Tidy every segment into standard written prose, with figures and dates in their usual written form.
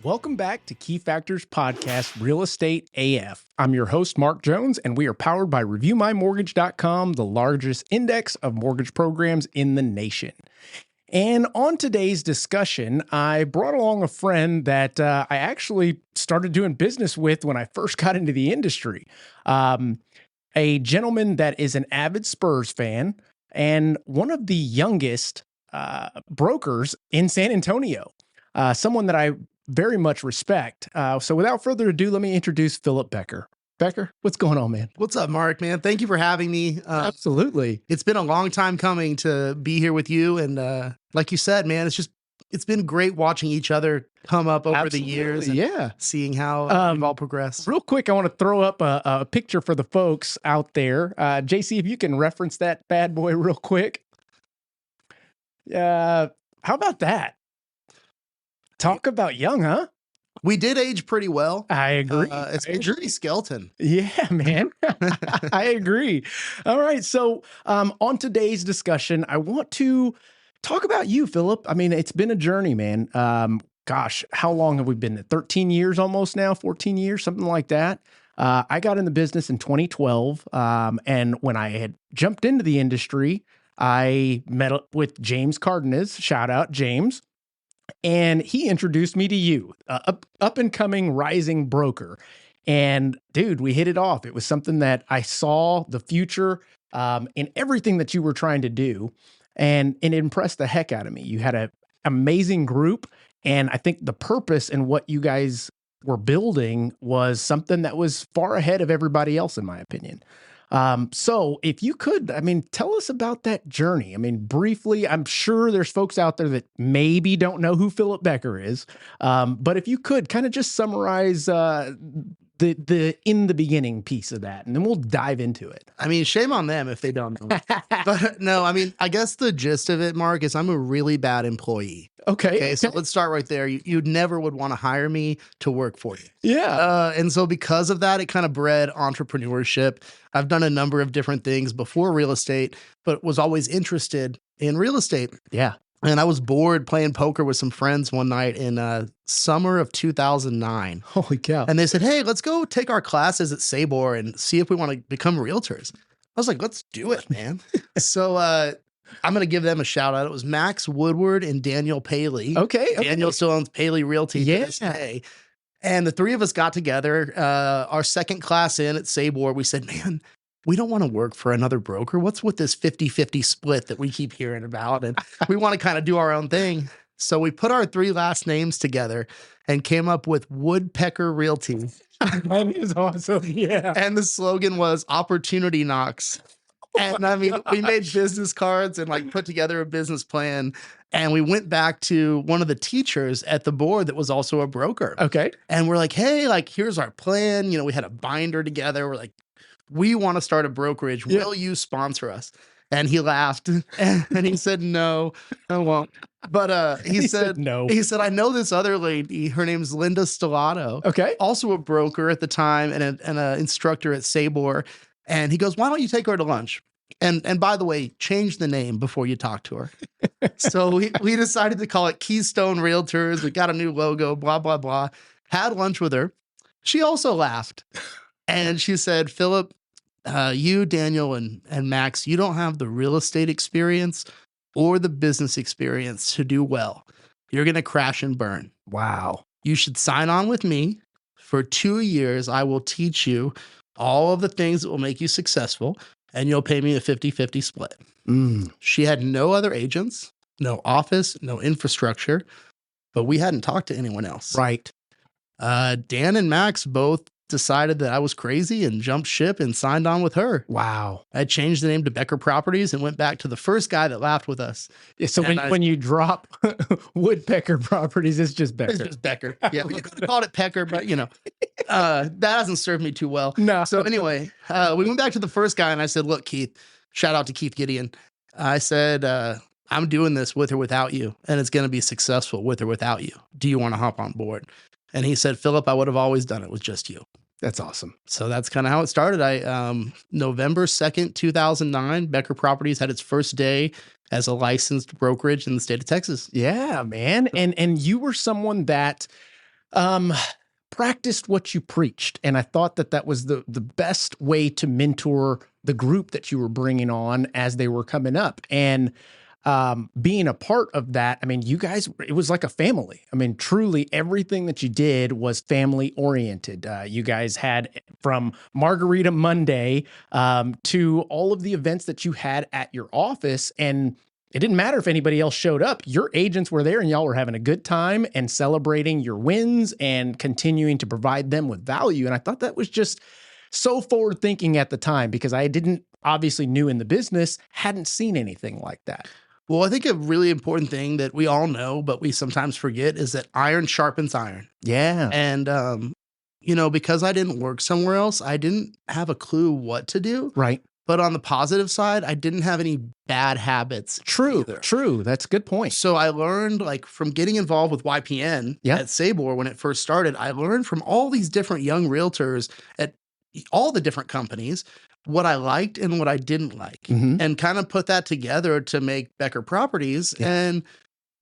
Welcome back to Key Factors Podcast, Real Estate AF. I'm your host, Mark Jones, and we are powered by ReviewMyMortgage.com, the largest index of mortgage programs in the nation. And on today's discussion, I brought along a friend that I actually started doing business with when I first got into the industry. A gentleman that is an avid Spurs fan and one of the youngest brokers in San Antonio. Someone that I very much respect. So without further ado, let me introduce Philip Becker. Becker, what's going on, man? What's up, Mark, man? Thank you for having me. Absolutely. It's been a long time coming to be here with you. And like you said, man, it's been great watching each other come up over the years. And seeing how we've all progressed. Real quick, I want to throw up a picture for the folks out there. JC, if you can reference that bad boy real quick. How about that? Talk about young, huh? We did age pretty well. I agree. Especially Skelton. Yeah, man. I agree. All right. So on today's discussion, I want to talk about you, Philip. I mean, it's been a journey, man. Gosh, how long have we been there? 13 years almost now, 14 years, something like that. I got in the business in 2012. And when I had jumped into the industry, I met up with James Cardenas. Shout out, James. And he introduced me to you, up and coming rising broker. And dude, we hit it off. It was something that I saw the future in everything that you were trying to do. And it impressed the heck out of me. You had an amazing group. And I think the purpose and what you guys were building was something that was far ahead of everybody else, in my opinion. So if you could, I mean, tell us about that journey. I mean, briefly, I'm sure there's folks out there that maybe don't know who Philip Becker is. But if you could kind of just summarize, the in the beginning piece of that, and then we'll dive into it. I mean, shame on them if they don't know. But no, I mean, I guess the gist of it, Mark, is I'm a really bad employee. Okay. So let's start right there. You never would want to hire me to work for you. Yeah. And so because of that, it kind of bred entrepreneurship. I've done a number of different things before real estate, but was always interested in real estate. Yeah. And I was bored playing poker with some friends one night in summer of 2009. Holy cow. And they said, hey, let's go take our classes at Sabor and see if we want to become realtors. I was like, let's do it, man. So I'm going to give them a shout out. It was Max Woodward and Daniel Paley. Okay. Daniel still owns Paley Realty to this day. And the three of us got together, our second class in at Sabor. We said, man, we don't want to work for another broker. What's with this 50-50 split that we keep hearing about? And we want to kind of do our own thing. So we put our three last names together and came up with Woodpecker Realty. That is awesome. Yeah. And the slogan was Opportunity Knocks. And I mean, we made business cards and like put together a business plan. And we went back to one of the teachers at the board that was also a broker. Okay. And we're like, hey, like, here's our plan. You know, we had a binder together. We're like, we want to start a brokerage. Yeah. Will you sponsor us? And he laughed and he said, no, I won't. But he said, no. He said, I know this other lady. Her name's Linda Stellato. Okay. Also a broker at the time and an instructor at Sabor. And he goes, why don't you take her to lunch? And by the way, change the name before you talk to her. So we decided to call it Keystone Realtors. We got a new logo, blah, blah, blah. Had lunch with her. She also laughed. And she said, Philip, you, Daniel, and Max, you don't have the real estate experience or the business experience to do well. You're going to crash and burn. Wow. You should sign on with me. For 2 years, I will teach you all of the things that will make you successful, and you'll pay me a 50-50 split. She had no other agents, no office, no infrastructure, but we hadn't talked to anyone else. Right. Dan and Max both decided that I was crazy and jumped ship and signed on with her. Wow. I changed the name to Becker Properties and went back to the first guy that laughed with us. Yeah, so when you drop Woodpecker Properties, it's just Becker. It's just Becker. Yeah, we could have called it Pecker, but you know, that hasn't served me too well. No. So anyway, we went back to the first guy and I said, look, Keith, shout out to Keith Gideon. I said, I'm doing this with or without you, and it's going to be successful with or without you. Do you want to hop on board? And he said, Philip, I would have always done it with just you. That's awesome. So that's kind of how it started. November 2nd, 2009, Becker Properties had its first day as a licensed brokerage in the state of Texas. Yeah, man. And you were someone that Um, practiced what you preached. And I thought that that was the best way to mentor the group that you were bringing on as they were coming up. And being a part of that, I mean, you guys, it was like a family. I mean, truly everything that you did was family oriented. You guys had from Margarita Monday to all of the events that you had at your office. And it didn't matter if anybody else showed up. Your agents were there and y'all were having a good time and celebrating your wins and continuing to provide them with value. And I thought that was just so forward thinking at the time because I didn't obviously new in the business, hadn't seen anything like that. Well, I think a really important thing that we all know, but we sometimes forget is that iron sharpens iron. Yeah. And, you know, because I didn't work somewhere else, I didn't have a clue what to do. Right. But on the positive side, I didn't have any bad habits. True. Either. True. That's a good point. So I learned like from getting involved with YPN at Sabor when it first started, I learned from all these different young realtors at all the different companies what I liked and what I didn't like, and kind of put that together to make Becker Properties. Yeah. And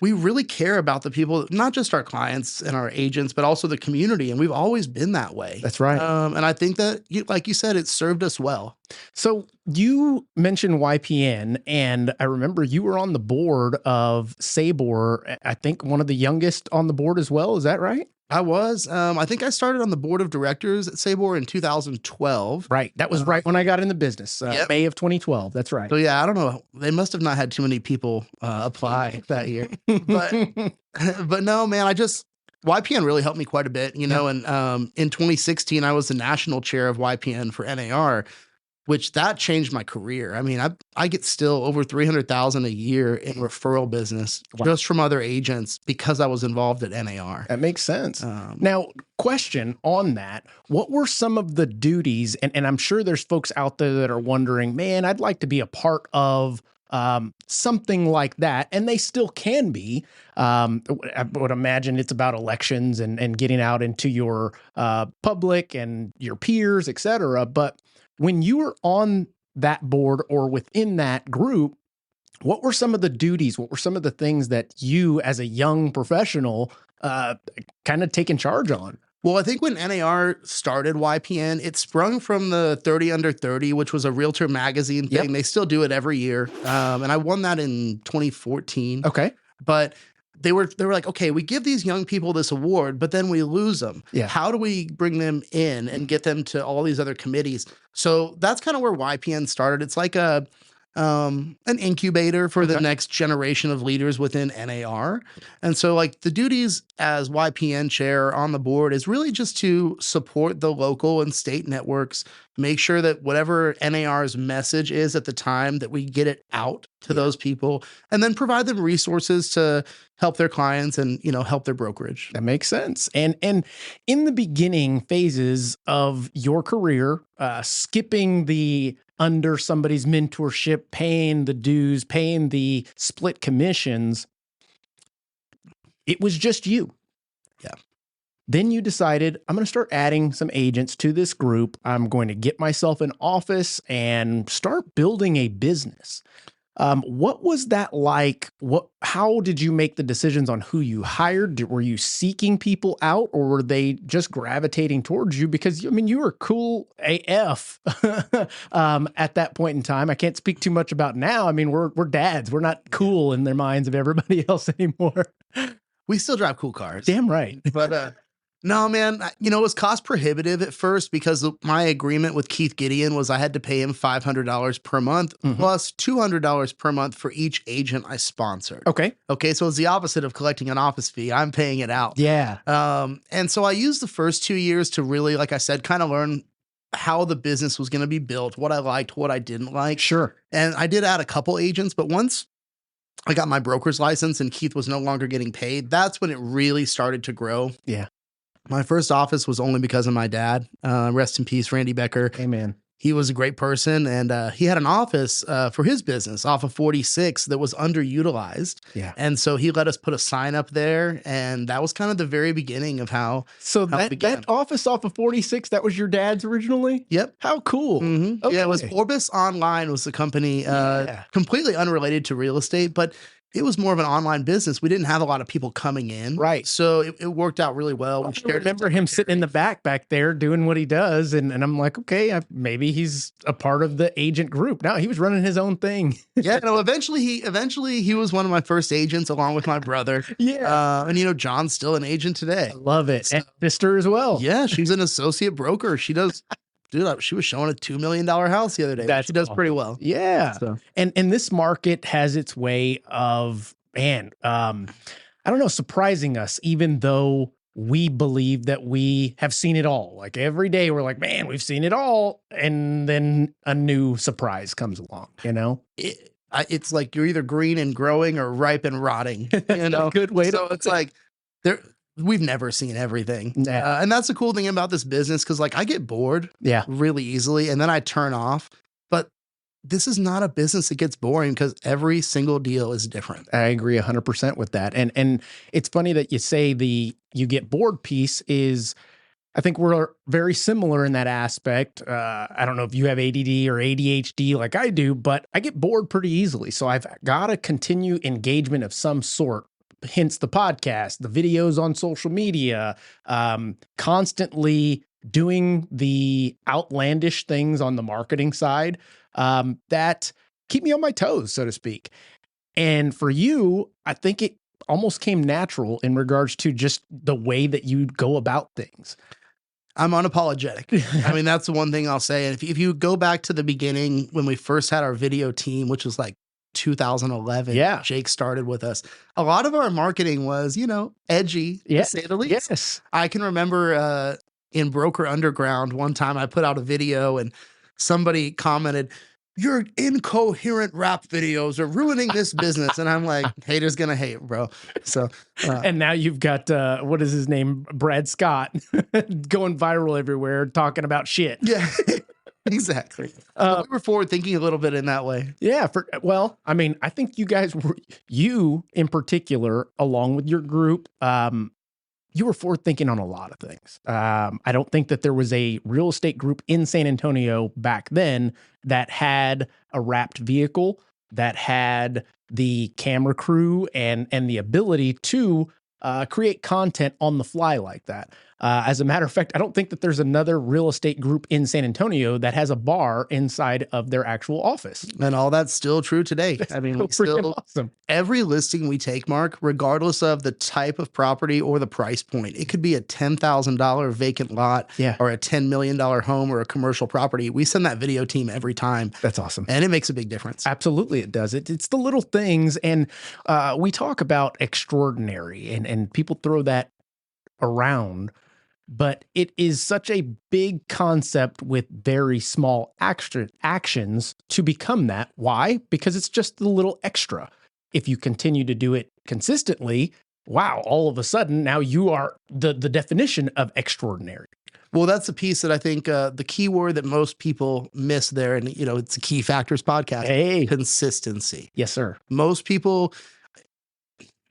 we really care about the people, not just our clients and our agents, but also the community. And we've always been that way. That's right. And I think that, like you said, it served us well. So you mentioned YPN, and I remember you were on the board of Sabor, I think one of the youngest on the board as well. Is that right? I was. I think I started on the board of directors at Sabor in 2012. Right. That was right when I got in the business, May of 2012. That's right. So yeah, I don't know. They must have not had too many people apply that year. But no, man, YPN really helped me quite a bit, you know, and in 2016, I was the national chair of YPN for NAR, which that changed my career. I mean, I get still over $300,000 a year in referral business just from other agents because I was involved at NAR. That makes sense. Now, question on that. What were some of the duties? And I'm sure there's folks out there that are wondering, man, I'd like to be a part of something like that. And they still can be. I would imagine it's about elections and getting out into your public and your peers, et cetera. But when you were on that board or within that group, what were some of the duties? What were some of the things that you as a young professional kind of taken charge on? Well, I think when NAR started YPN, it sprung from the 30 Under 30, which was a realtor magazine thing. They still do it every year. And I won that in 2014. Okay. But they were like, okay, we give these young people this award, but then we lose them. Yeah. How do we bring them in and get them to all these other committees? So that's kind of where YPN started. It's like an incubator for the next generation of leaders within NAR. And so like the duties as YPN chair on the board is really just to support the local and state networks, make sure that whatever NAR's message is at the time that we get it out to those people, and then provide them resources to help their clients and, you know, help their brokerage. That makes sense. And in the beginning phases of your career, skipping the under somebody's mentorship, paying the dues, paying the split commissions, it was just you. Yeah. Then you decided, I'm going to start adding some agents to this group. I'm going to get myself an office and start building a business. What was that like? How did you make the decisions on who you hired? Were you seeking people out, or were they just gravitating towards you? Because, I mean, you were cool AF at that point in time. I can't speak too much about now. I mean, we're dads. We're not cool in their minds of everybody else anymore. We still drive cool cars. Damn right. But no, man, you know, it was cost prohibitive at first because my agreement with Keith Gideon was I had to pay him $500 per month plus $200 per month for each agent I sponsored. Okay. So it's the opposite of collecting an office fee. I'm paying it out. Yeah. And so I used the first 2 years to really, like I said, kind of learn how the business was going to be built, what I liked, what I didn't like. Sure. And I did add a couple agents, but once I got my broker's license and Keith was no longer getting paid, that's when it really started to grow. Yeah. My first office was only because of my dad. Rest in peace, Randy Becker. Amen. He was a great person, and he had an office for his business off of 46 that was underutilized. Yeah. And so he let us put a sign up there, and that was kind of the very beginning of how that office off of 46, that was your dad's originally? Yep. How cool. Okay. Yeah, it was Orbis Online was the company, completely unrelated to real estate, but it was more of an online business. We didn't have a lot of people coming in. Right. So it worked out really well. I remember him sitting in the back there doing what he does. And I'm like, okay, maybe he's a part of the agent group. No, he was running his own thing. Yeah, no, eventually he was one of my first agents along with my brother. Yeah. And you know, John's still an agent today. I love it. And sister as well. Yeah, she's an associate broker. She does, dude, she was showing a $2 million house the other day. She does pretty well. Yeah. So. And this market has its way of, man, I don't know, surprising us, even though we believe that we have seen it all. Like every day we're like, man, we've seen it all. And then a new surprise comes along, you know? It's like you're either green and growing or ripe and rotting. You know? Good way to. So it's like we've never seen everything. Yeah. And that's the cool thing about this business. Cause like I get bored really easily and then I turn off, but this is not a business that gets boring because every single deal is different. I agree 100% with that. And it's funny that you say you get bored piece is, I think we're very similar in that aspect. I don't know if you have ADD or ADHD like I do, but I get bored pretty easily. So I've got to continue engagement of some sort. Hence the podcast, the videos on social media, constantly doing the outlandish things on the marketing side that keep me on my toes, so to speak. And for you, I think it almost came natural in regards to just the way that you go about things. I'm unapologetic. I mean, that's the one thing I'll say. And if you go back to the beginning when we first had our video team, which was like 2011, Jake started with us. A lot of our marketing was, you know, edgy, to say the least. Yes. I can remember in Broker Underground, one time I put out a video and somebody commented, "Your incoherent rap videos are ruining this business." And I'm like, haters gonna hate, bro. So, and now you've got, what is his name? Brad Scott going viral everywhere, talking about shit. Yeah, exactly. We were forward thinking a little bit in that way. Yeah. Well, I mean, I think you guys were, you in particular, along with your group, you were forward thinking on a lot of things. I don't think that there was a real estate group in San Antonio back then that had a wrapped vehicle, that had the camera crew and the ability to create content on the fly like that. As a matter of fact, I don't think that there's another real estate group in San Antonio that has a bar inside of their actual office. And all that's still true today. I mean, we still, awesome. Every listing we take, Mark, regardless of the type of property or the price point, it could be a $10,000 vacant lot or a $10 million home or a commercial property. We send that video team every time. That's awesome. And it makes a big difference. Absolutely, it does. It's the little things. And we talk about extraordinary and people throw that around. But it is such a big concept with very small actions to become that. Why? Because it's just the little extra. If you continue to do it consistently, wow, all of a sudden now you are the definition of extraordinary. Well, that's the piece that I think the key word that most people miss there, and you know, it's a Key Factors podcast, consistency. Yes, sir. Most people,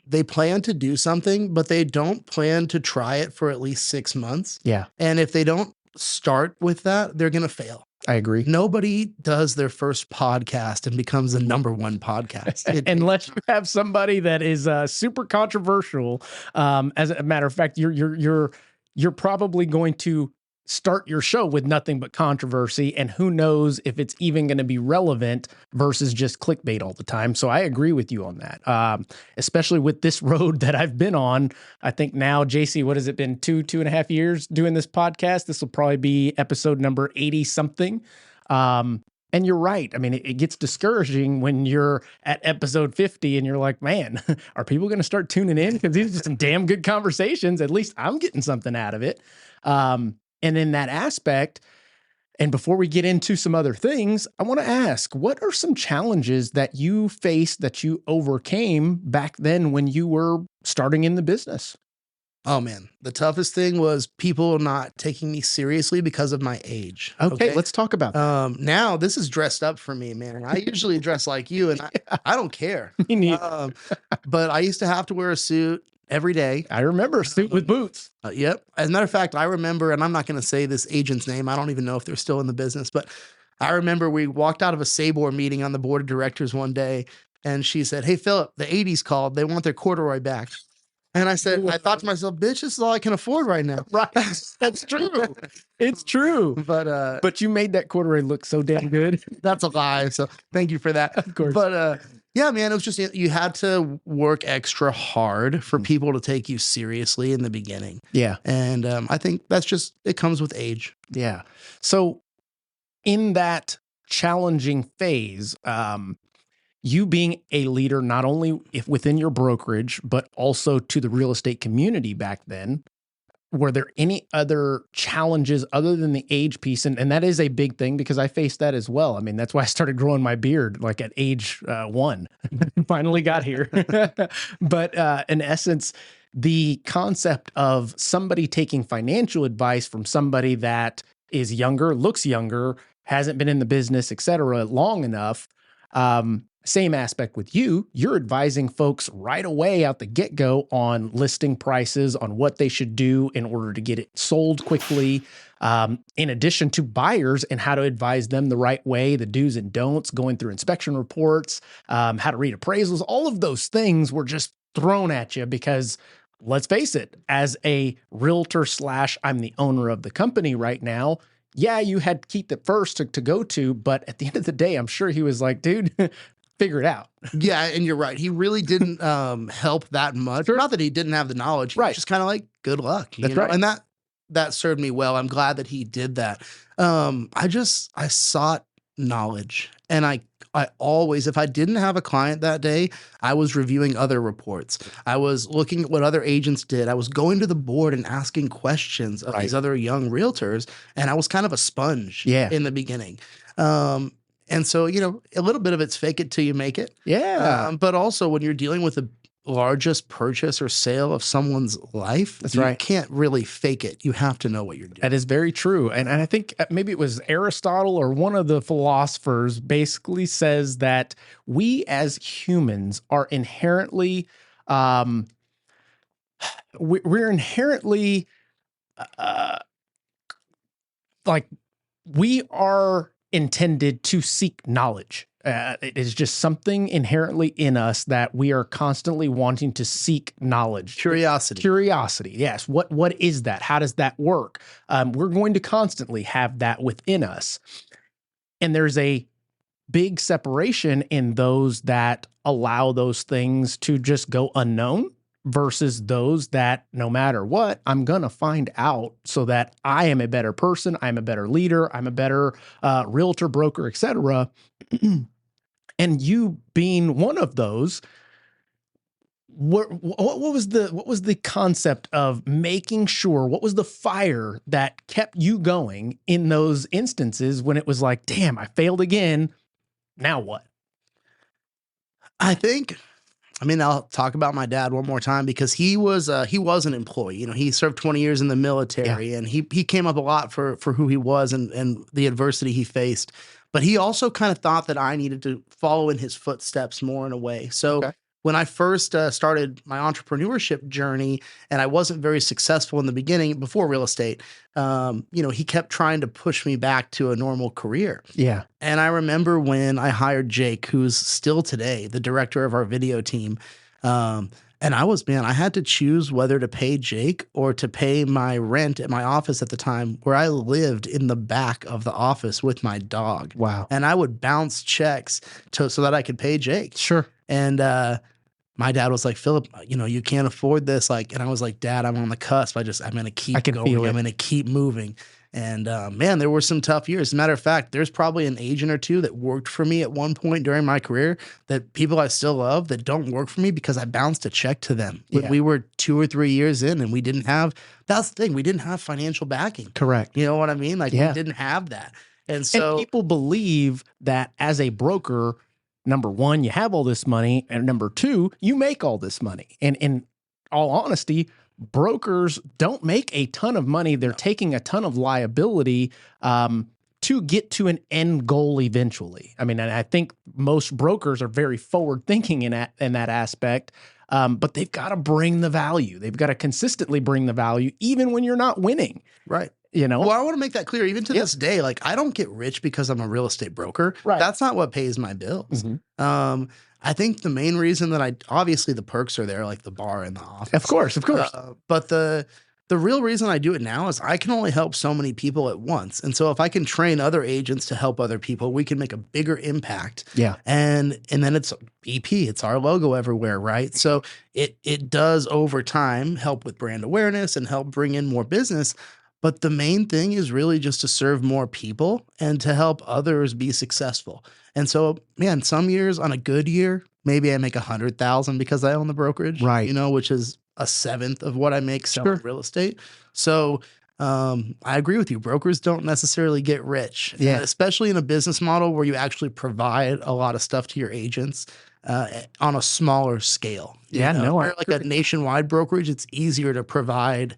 they plan to do something, but they don't plan to try it for at least 6 months. Yeah. And if they don't start with that, they're going to fail. I agree. Nobody does their first podcast and becomes the #1 podcast. Unless you have somebody that is super controversial. As a matter of fact, you're probably going to start your show with nothing but controversy, and who knows if it's even going to be relevant versus just clickbait all the time. So I agree with you on that, especially with this road that I've been on. I think now, JC, what has it been, 2.5 years doing this podcast? This will probably be episode number 80 something. And you're right. I mean, it gets discouraging when you're at episode 50 and you're like, man, are people going to start tuning in? Because these are some damn good conversations. At least I'm getting something out of it. And in that aspect, and before we get into some other things, I want to ask, what are some challenges that you faced that you overcame back then when you were starting in the business? Oh man, the toughest thing was people not taking me seriously because of my age. Okay, let's talk about that. Now this is dressed up for me, man. I usually dress like you, and I don't care. Me neither. But I used to have to wear a suit every day. I remember a suit with boots. Yep. As a matter of fact, I remember, and I'm not going to say this agent's name. I don't even know if they're still in the business, but I remember we walked out of a SABOR meeting on the board of directors one day, and she said, "Hey, Philip, the 80s called. They want their corduroy back." And I said, I thought to myself, bitch, this is all I can afford right now. Right. That's true. It's true. But But you made that corduroy look so damn good. that's a lie. So thank you for that. Of course. But yeah, man, it was just, you had to work extra hard for people to take you seriously in the beginning. Yeah. And I think that's just, it comes with age. Yeah. So in that challenging phase, you being a leader, not only if within your brokerage, but also to the real estate community back then, were there any other challenges other than the age piece? And that is a big thing because I faced that as well. I mean, that's why I started growing my beard like at age 1, finally got here. But in essence, the concept of somebody taking financial advice from somebody that is younger, looks younger, hasn't been in the business, et cetera, long enough. Same aspect with you. You're advising folks right away out the get-go on listing prices, on what they should do in order to get it sold quickly, in addition to buyers and how to advise them the right way, the do's and don'ts, going through inspection reports, how to read appraisals. All of those things were just thrown at you because, let's face it, as a realtor / I'm the owner of the company right now, yeah, you had Keith at first to go to, but at the end of the day, I'm sure he was like, dude, figure it out. Yeah, and you're right. He really didn't help that much. Sure. Not that he didn't have the knowledge. He was just kind of like, good luck. That's you know? right. And that served me well. I'm glad that he did that. I sought knowledge. And I always, if I didn't have a client that day, I was reviewing other reports. I was looking at what other agents did. I was going to the board and asking questions of these other young realtors. And I was kind of a sponge in the beginning. And so, you know, a little bit of it's fake it till you make it. Yeah. But also when you're dealing with the largest purchase or sale of someone's life, you can't really fake it. You have to know what you're doing. That is very true. And I think maybe it was Aristotle or one of the philosophers basically says that we as humans are inherently, we're inherently like we are intended to seek knowledge. It is just something inherently in us that we are constantly wanting to seek knowledge. Curiosity. Yes. What is that? How does that work? We're going to constantly have that within us. And there's a big separation in those that allow those things to just go unknown versus those that no matter what, I'm going to find out so that I am a better person. I'm a better leader. I'm a better realtor, broker, et cetera. And you being one of those, what was the concept of making sure, what was the fire that kept you going in those instances when it was like, damn, I failed again. Now what? I mean, I'll talk about my dad one more time because he was an employee. You know, he served 20 years in the military and he came up a lot for who he was and the adversity he faced. But he also kind of thought that I needed to follow in his footsteps more in a way. So when I first started my entrepreneurship journey and I wasn't very successful in the beginning before real estate, you know, he kept trying to push me back to a normal career. Yeah. And I remember when I hired Jake, who's still today the director of our video team. And I had to choose whether to pay Jake or to pay my rent at my office at the time where I lived in the back of the office with my dog. Wow. And I would bounce checks so that I could pay Jake. Sure. And my dad was like, Philip, you know, you can't afford this. Like, and I was like, Dad, I'm on the cusp. I'm going to keep going. I'm going to keep moving. And man, there were some tough years. As a matter of fact, there's probably an agent or two that worked for me at one point during my career that people I still love that don't work for me because I bounced a check to them. Yeah. We were 2 or 3 years in and we didn't have, that's the thing, we didn't have financial backing. Correct. You know what I mean? Like we didn't have that. And so people believe that as a broker, number one, you have all this money, and number two, you make all this money. And in all honesty, brokers don't make a ton of money. They're taking a ton of liability to get to an end goal eventually. I mean, and I think most brokers are very forward thinking in that aspect, but they've got to bring the value. They've got to consistently bring the value, even when you're not winning. Right. you know? Well, I want to make that clear. Even to this day, like I don't get rich because I'm a real estate broker. Right. That's not what pays my bills. I think the main reason that obviously the perks are there, like the bar and the office. Of course. But the real reason I do it now is I can only help so many people at once. And so if I can train other agents to help other people, we can make a bigger impact. Yeah. And then it's EP, it's our logo everywhere, right? So it does over time help with brand awareness and help bring in more business. But the main thing is really just to serve more people and to help others be successful. And so, man, some years on a good year, maybe I make 100,000 because I own the brokerage, right? You know, which is a seventh of what I make selling real estate. So I agree with you. Brokers don't necessarily get rich, especially in a business model where you actually provide a lot of stuff to your agents on a smaller scale. Yeah, no, like a nationwide brokerage, it's easier to provide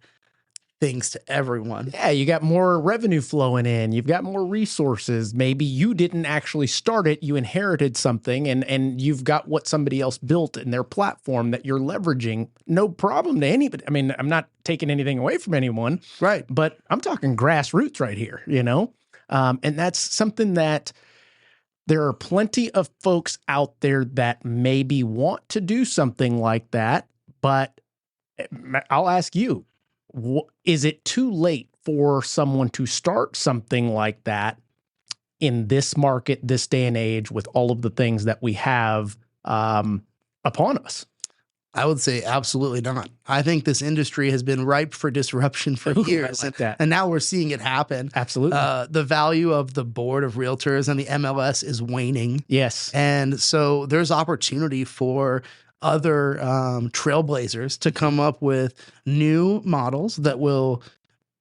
things to everyone. Yeah, you got more revenue flowing in. You've got more resources. Maybe you didn't actually start it. You inherited something and you've got what somebody else built in their platform that you're leveraging. No problem to anybody. I mean, I'm not taking anything away from anyone. Right. But I'm talking grassroots right here, you know? And that's something that there are plenty of folks out there that maybe want to do something like that. But I'll ask you, is it too late for someone to start something like that in this market, this day and age, with all of the things that we have upon us? I would say absolutely not. I think this industry has been ripe for disruption for years. And now we're seeing it happen. Absolutely. The value of the board of realtors and the MLS is waning. Yes. And so there's opportunity for other trailblazers to come up with new models that will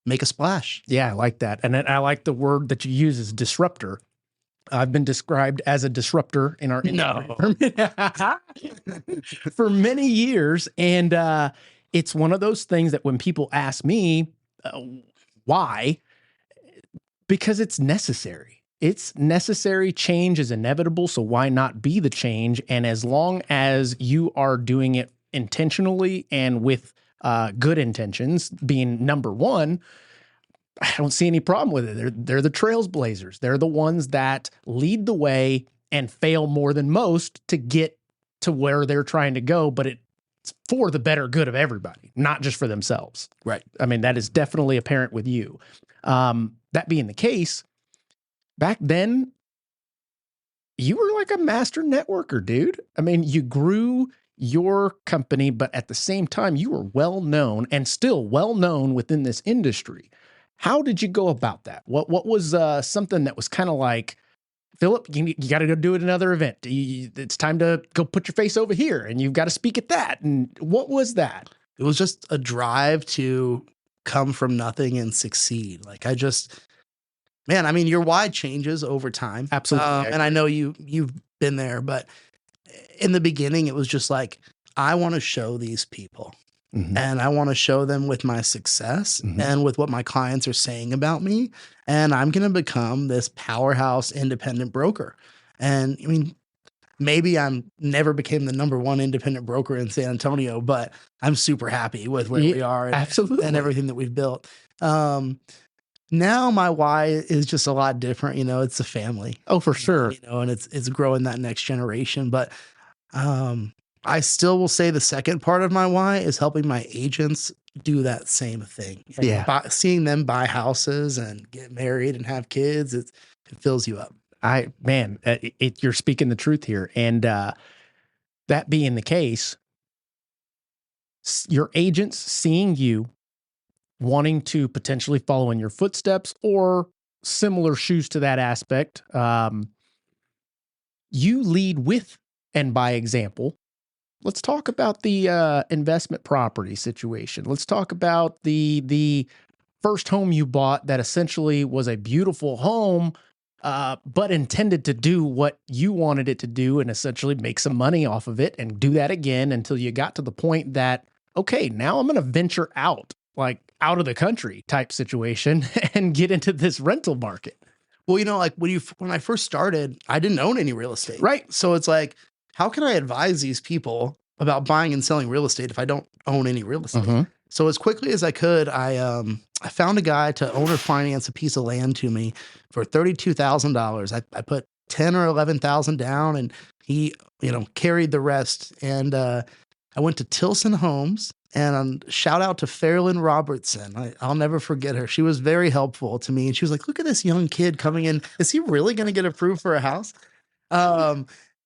make a splash. Yeah, I like that. And I like the word that you use is disruptor. I've been described as a disruptor in our industry for many years. And it's one of those things that when people ask me why, because it's necessary. It's necessary. Change is inevitable. So why not be the change? And as long as you are doing it intentionally and with good intentions, being number one, I don't see any problem with it. They're the trailblazers. They're the ones that lead the way and fail more than most to get to where they're trying to go. But it's for the better good of everybody, not just for themselves. Right. I mean, that is definitely apparent with you. That being the case, back then, you were like a master networker, dude. I mean, you grew your company, but at the same time, you were well known and still well known within this industry. How did you go about that? What was something that was kind of like, Philip, you got to go do it another event. It's time to go put your face over here, and you've got to speak at that. And what was that? It was just a drive to come from nothing and succeed. Like man, I mean, your why changes over time. Absolutely. And I know you've been there, but in the beginning, it was just like, I want to show these people. And I want to show them with my success and with what my clients are saying about me. And I'm going to become this powerhouse independent broker. And I mean, maybe I'm never became the number one independent broker in San Antonio, but I'm super happy with where we are and everything that we've built. Now my why is just a lot different. You know, it's a family. Oh, for sure. You know, and it's growing that next generation. But I still will say the second part of my why is helping my agents do that same thing. And seeing them buy houses and get married and have kids, it fills you up. You're speaking the truth here. And that being the case, your agents seeing you wanting to potentially follow in your footsteps or similar shoes to that aspect, you lead with and by example. Let's talk about the investment property situation. Let's talk about the first home you bought that essentially was a beautiful home, but intended to do what you wanted it to do and essentially make some money off of it and do that again until you got to the point that, okay, now I'm going to venture out, like out of the country type situation and get into this rental market. Well, you know, like when I first started, I didn't own any real estate. Right. So it's like, how can I advise these people about buying and selling real estate if I don't own any real estate? So as quickly as I could, I found a guy to owner finance a piece of land to me for $32,000. I put 10 or 11,000 down, and he, carried the rest. And I went to Tilson Homes, and shout out to Fairlyn Robertson. I'll never forget her. She was very helpful to me, and she was like, "Look at this young kid coming in. Is he really going to get approved for a house?"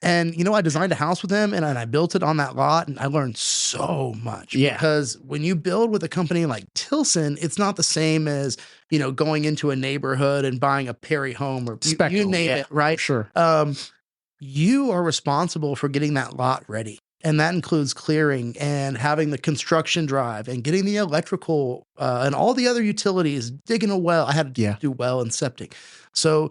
And I designed a house with him, and I built it on that lot, and I learned so much. Yeah. Because when you build with a company like Tilson, it's not the same as, going into a neighborhood and buying a Perry home or you name it, right? Sure. You are responsible for getting that lot ready. And that includes clearing and having the construction drive and getting the electrical and all the other utilities, digging a well. I had to do well and septic. So,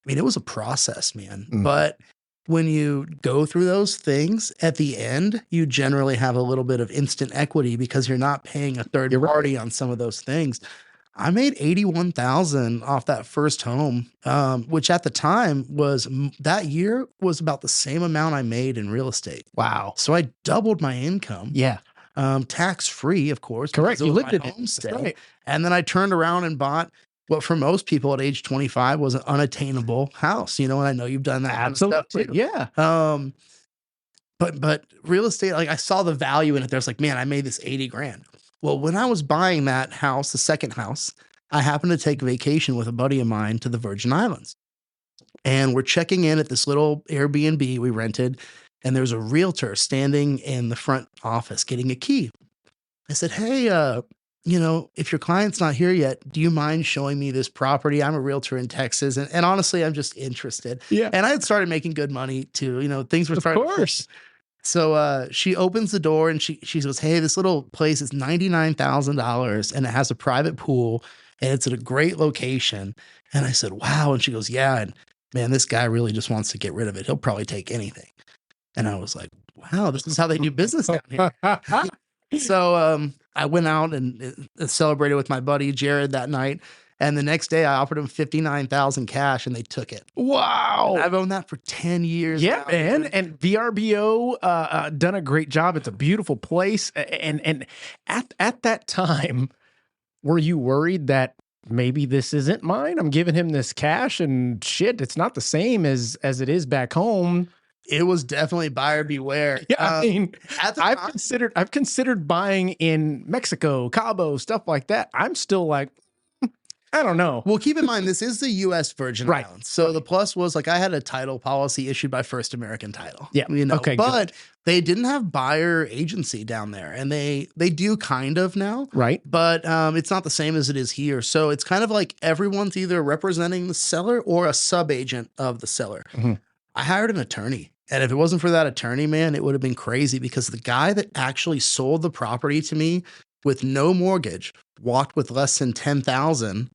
it was a process, man. But when you go through those things, at the end, you generally have a little bit of instant equity because you're not paying a third party on some of those things. I made $81,000 off that first home, which at the time that year was about the same amount I made in real estate. Wow. So I doubled my income. Yeah. Tax free, of course. Correct. You lived in homestead. Right. And then I turned around and bought what for most people at age 25 was an unattainable house, and I know you've done that. Absolutely. Kind of stuff too. Yeah. But real estate, like I saw the value in it. There's like, man, I made this 80 grand. Well, when I was buying that house, the second house, I happened to take vacation with a buddy of mine to the Virgin Islands. And we're checking in at this little Airbnb we rented, and there's a realtor standing in the front office getting a key. I said, "Hey, if your client's not here yet, do you mind showing me this property? I'm a realtor in Texas. And honestly, I'm just interested." Yeah. And I had started making good money too. Things were starting. Of course. So she opens the door and she goes, "Hey, this little place is $99,000 and it has a private pool and it's at a great location." And I said, "Wow." And she goes, "Yeah. And man, this guy really just wants to get rid of it. He'll probably take anything." And I was like, "Wow, this is how they do business down here." So I went out and celebrated with my buddy Jared that night. And the next day I offered him $59,000 cash and they took it. Wow. And I've owned that for 10 years. Yeah, now, man. dude. And VRBO done a great job. It's a beautiful place. And at that time, were you worried that maybe this isn't mine? I'm giving him this cash and shit, it's not the same as it is back home. It was definitely buyer beware. Yeah, I mean, at the I've time, considered buying in Mexico, Cabo, stuff like that. I'm still like, I don't know. well, keep in mind, this is the U.S. Virgin Right. Islands. So the plus was like I had a title policy issued by First American Title. Yeah. Okay, but they didn't have buyer agency down there. And they do kind of now. Right. But it's not the same as it is here. So it's kind of like everyone's either representing the seller or a sub-agent of the seller. Mm-hmm. I hired an attorney. And if it wasn't for that attorney, man, it would have been crazy because the guy that actually sold the property to me with no mortgage walked with less than $10,000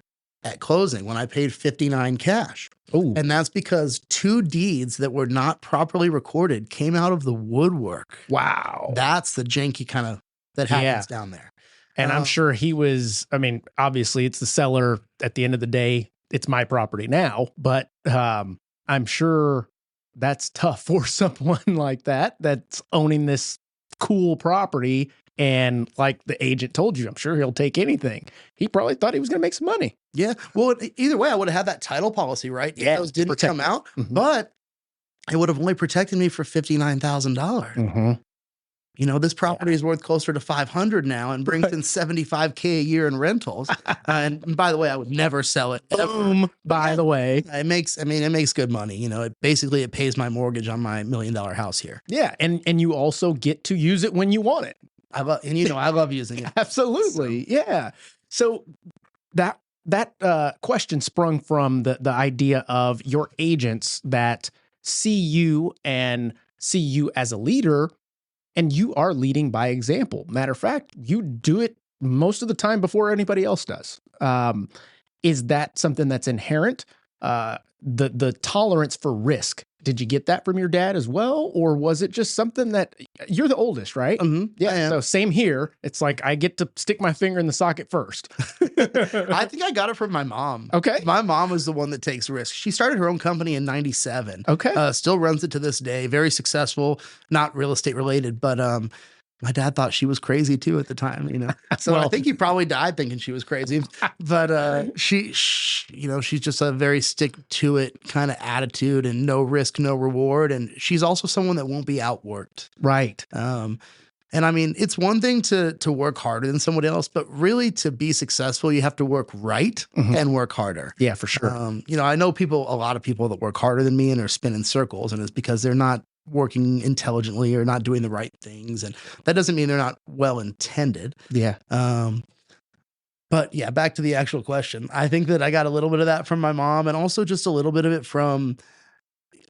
at closing when I paid 59 cash. Oh, And that's because 2 deeds that were not properly recorded came out of the woodwork. wow. That's the janky kind of that happens down there. And I'm sure he was, I mean, obviously it's the seller at the end of the day. It's my property now, but I'm sure that's tough for someone like that that's owning this cool property. And like the agent told you, I'm sure he'll take anything. He probably thought he was going to make some money. Yeah. Well, either way, I would have had that title policy, right? Yeah, Those didn't protect come it. out, Mhm. but it would have only protected me for $59,000. Mm-hmm. This property is worth closer to 500 now and brings in $75K a year in rentals. And by the way, I would never sell it. Ever. Boom. By the way. It makes good money. It pays my mortgage on my $1 million house here. Yeah. And you also get to use it when you want it. I love using it. Absolutely. Yeah. So that question sprung from the idea of your agents that see you and see you as a leader, and you are leading by example. Matter of fact, you do it most of the time before anybody else does. Is that something that's inherent? The tolerance for risk. Did you get that from your dad as well? Or was it just something that you're the oldest, right? Mm-hmm. Yeah. So same here. It's like I get to stick my finger in the socket first. I think I got it from my mom. Okay. My mom was the one that takes risks. She started her own company in 97. Okay. Still runs it to this day. Very successful, not real estate related, but My dad thought she was crazy too at the time, you know. So I Well, think he probably died thinking she was crazy. But you know, she's just a very stick to it kind of attitude and no risk, no reward. And she's also someone that won't be outworked. right. And I mean, it's one thing to work harder than someone else, but really to be successful, you have to work right Mhm. and work harder. Yeah, for sure. You know, I know a lot of people that work harder than me and are spinning circles, and it's because they're not working intelligently or not doing the right things. And that doesn't mean they're not well intended. Yeah. But yeah, back to the actual question. I think that I got a little bit of that from my mom and also just a little bit of it from,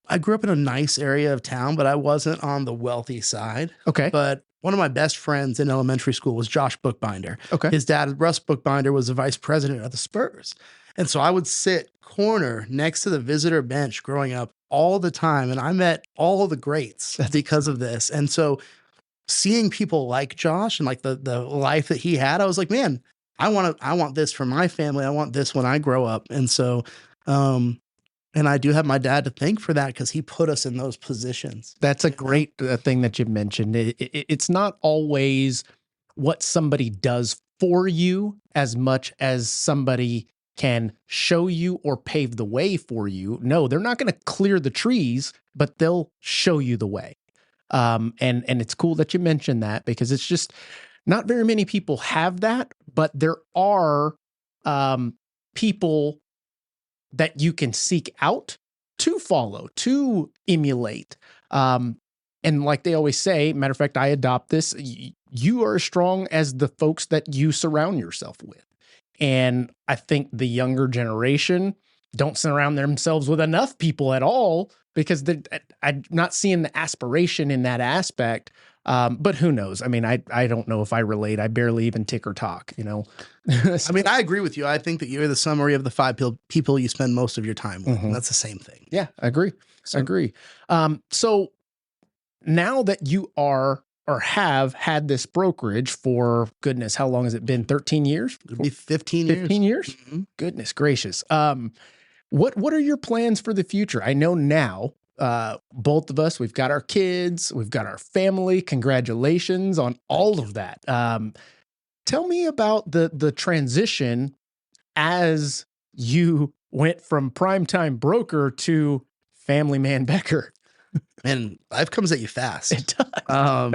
I grew up in a nice area of town, but I wasn't on the wealthy side. Okay. But one of my best friends in elementary school was Josh Bookbinder. Okay. His dad, Russ Bookbinder, was the vice president of the Spurs. And so I would sit corner next to the visitor bench growing up all the time. And I met all the greats because of this. And so seeing people like Josh and like the life that he had, I was like, man, I want this for my family. I want this when I grow up. And so, and I do have my dad to thank for that because he put us in those positions. That's a great thing that you mentioned. It's not always what somebody does for you as much as somebody can show you or pave the way for you. No, they're not going to clear the trees, but they'll show you the way. And it's cool that you mentioned that because it's just not very many people have that, but there are people that you can seek out to follow, to emulate. And like they always say, matter of fact, I adopt this, you are as strong as the folks that you surround yourself with. And I think the younger generation don't surround themselves with enough people at all because I'm not seeing the aspiration in that aspect. But who knows? I mean, I don't know if I relate. I barely even tick or talk, you know? I mean, I agree with you. I think that you're the summary of the 5 people you spend most of your time with. And that's the same thing. Yeah, I agree. I agree. So now that you are or have had this brokerage for, goodness, how long has it been? 13 years? It'll be 15 years. 15 years? Mm-hmm. Goodness gracious. What are your plans for the future? I know now, both of us, we've got our kids, we've got our family. Congratulations on all of that. Tell me about the transition as you went from primetime broker to family man Becker. And life comes at you fast. It does.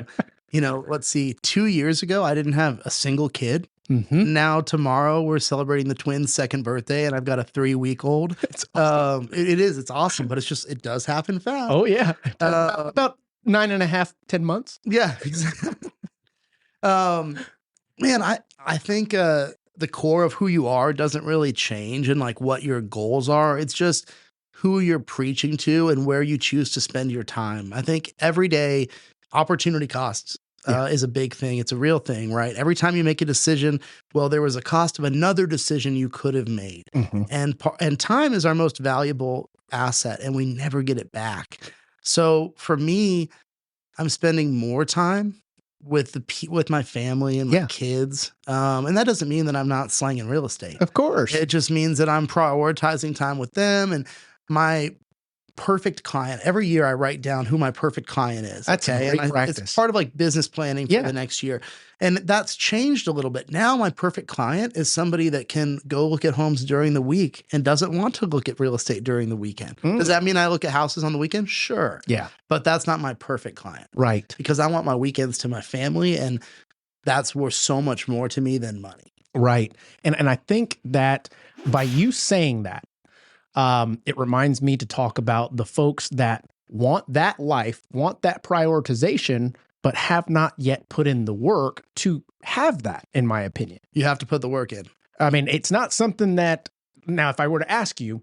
You know, let's see, 2 years ago, I didn't have a single kid. Mm-hmm. Now, tomorrow, we're celebrating the twins' second birthday, and I've got a 3-week-old. It's awesome. It's awesome, but it does happen fast. Oh, yeah. About 9.5, 10 months. Yeah, exactly. Man, I think the core of who you are doesn't really change and like what your goals are. It's just who you're preaching to and where you choose to spend your time. I think every day opportunity costs is a big thing. It's a real thing, right? Every time you make a decision, well, there was a cost of another decision you could have made. Mm-hmm. And time is our most valuable asset and we never get it back. So for me, I'm spending more time with my family and my kids. And that doesn't mean that I'm not slanging real estate. Of course. It just means that I'm prioritizing time with them and my perfect client. Every year I write down who my perfect client is. That's a great practice. It's part of like business planning for the next year. And that's changed a little bit. Now my perfect client is somebody that can go look at homes during the week and doesn't want to look at real estate during the weekend. Does that mean I look at houses on the weekend? Sure. Yeah. But that's not my perfect client. Right. Because I want my weekends to my family and that's worth so much more to me than money. Right. And I think that by you saying that, it reminds me to talk about the folks that want that life, want that prioritization, but have not yet put in the work to have that, in my opinion. You have to put the work in. I mean, it's not something that, now, if I were to ask you,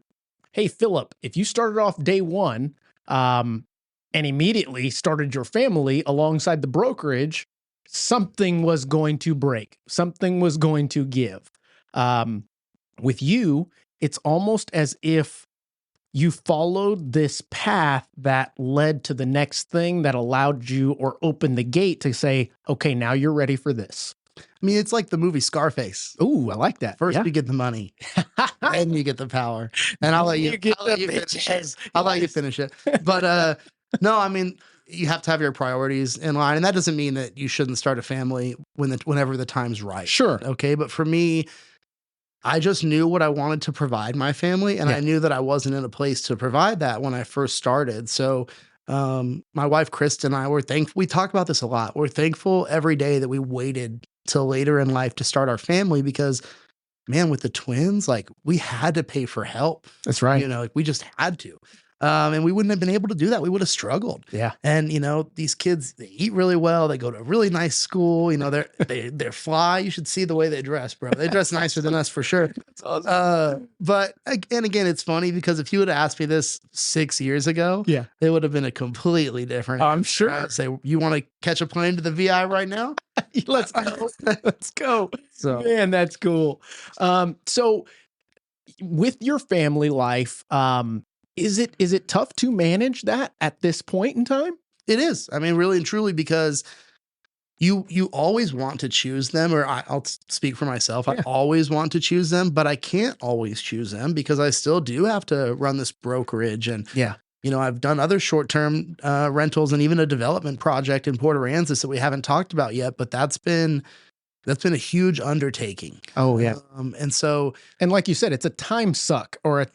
hey, Philip, if you started off day one and immediately started your family alongside the brokerage, something was going to break. Something was going to give. With you, it's almost as if you followed this path that led to the next thing that allowed you or opened the gate to say, okay, now you're ready for this. I mean, it's like the movie Scarface. Ooh, I like that. First, you get the money, and you get the power. And I'll let you finish it. But no, I mean, you have to have your priorities in line. And that doesn't mean that you shouldn't start a family whenever the time's right. Sure. Okay. But for me, I just knew what I wanted to provide my family. And Yeah. I knew that I wasn't in a place to provide that when I first started. So my wife, Krista, and I were thankful. We talk about this a lot. We're thankful every day that we waited till later in life to start our family because, man, with the twins, like we had to pay for help. That's right. You know, like we just had to. And we wouldn't have been able to do that. We would have struggled. Yeah. And, you know, these kids, they eat really well. They go to a really nice school. You know, they're fly. You should see the way they dress, bro. They dress nicer than us for sure. That's awesome. But again, it's funny because if you would have asked me this 6 years ago, Yeah. it would have been a completely different. I'm sure. I'd say, you want to catch a plane to the VI right now? Let's go. Let's go. So, Man, that's cool. So with your family life, is it tough to manage that at this point in time? it is. I mean, really and truly, because you always want to choose them, or I'll speak for myself. I Yeah. always want to choose them, but I can't always choose them because I still do have to run this brokerage. And, Yeah. you know, I've done other short-term rentals and even a development project in Port Aransas that we haven't talked about yet, but that's been a huge undertaking. Oh, yeah. And so, And like you said, it's a time suck or it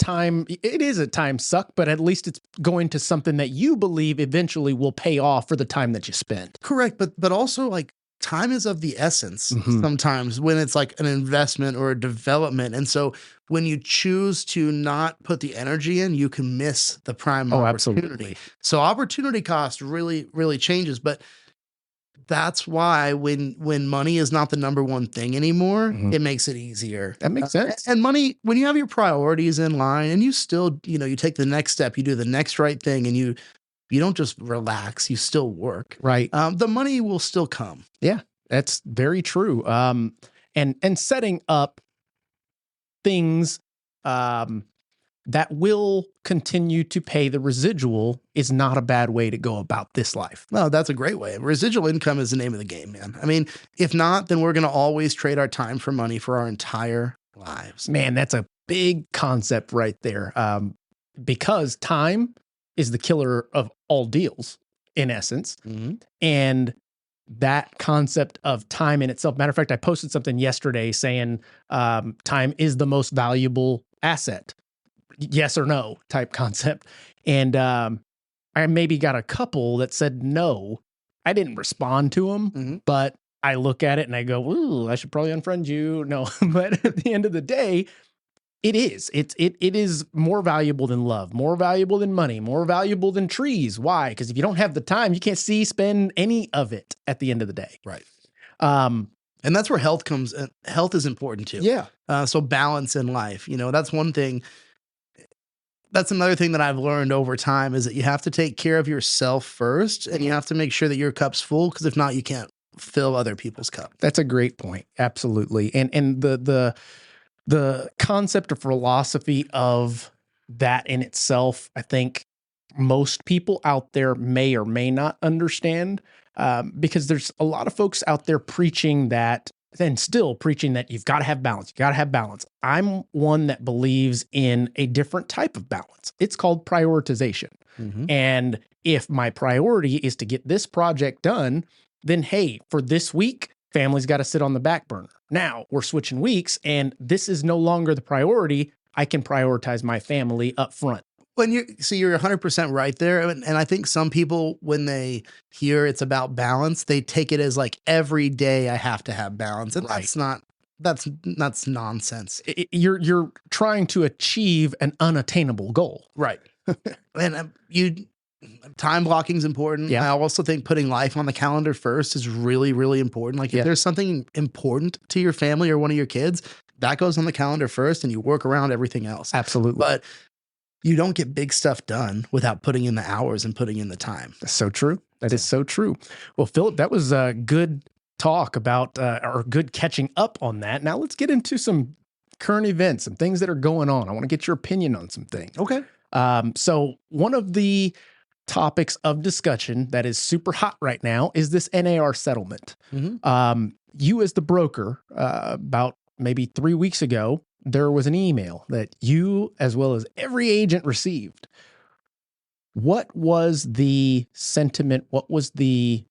is a time suck, but at least it's going to something that you believe eventually will pay off for the time that you spent. correct, but also like time is of the essence Mhm. sometimes when it's like an investment or a development. And so when you choose to not put the energy in, you can miss the prime Oh, opportunity. absolutely. So opportunity cost really, really changes. But that's why when money is not the number one thing anymore, Mhm. it makes it easier. That makes sense. And money, when you have your priorities in line and you still, you know, you take the next step, you do the next right thing, and you don't just relax, you still work. Right. The money will still come. Yeah, that's very true. And setting up things that will continue to pay the residual is not a bad way to go about this life. No, that's a great way. Residual income is the name of the game, man. I mean, if not, then we're going to always trade our time for money for our entire lives. Man, that's a big concept right there. Because time is the killer of all deals, in essence. Mhm. And that concept of time in itself. Matter of fact, I posted something yesterday saying time is the most valuable asset. Yes or no type concept. And I maybe got a couple that said no. I didn't respond to them, Mhm. but I look at it and I go, ooh, I should probably unfriend you. No, but at the end of the day, it is more valuable than love, more valuable than money, more valuable than trees. Why? Because if you don't have the time, you can't spend any of it at the end of the day. Right. Um, And that's where health comes. Health is important too. yeah. So balance in life, you know, that's one thing. That's another thing that I've learned over time is that you have to take care of yourself first, and you have to make sure that your cup's full, because if not, you can't fill other people's cup. That's a great point. Absolutely. And the concept or philosophy of that in itself, I think most people out there may or may not understand, because there's a lot of folks out there preaching that and still preaching that you've got to have balance. You got to have balance. I'm one that believes in a different type of balance. It's called prioritization. Mhm. And if my priority is to get this project done, then hey, for this week, family's got to sit on the back burner. Now we're switching weeks and this is no longer the priority. I can prioritize my family up front. When you're 100% right there. And I think some people, when they hear it's about balance, they take it as like every day I have to have balance. And Right. that's nonsense. You're trying to achieve an unattainable goal. Right. And time blocking is important. Yeah. I also think putting life on the calendar first is really, really important. Like Yeah. if there's something important to your family or one of your kids, that goes on the calendar first and you work around everything else. Absolutely. But you don't get big stuff done without putting in the hours and putting in the time. That's so true. That is so true. Well, Philip, that was a good talk about, or good catching up on that. Now let's get into some current events, some things that are going on. I want to get your opinion on some things. Okay. So one of the topics of discussion that is super hot right now is this NAR settlement. Mhm. You as the broker, about maybe 3 weeks ago, there was an email that you, as well as every agent, received. What was the sentiment? What was the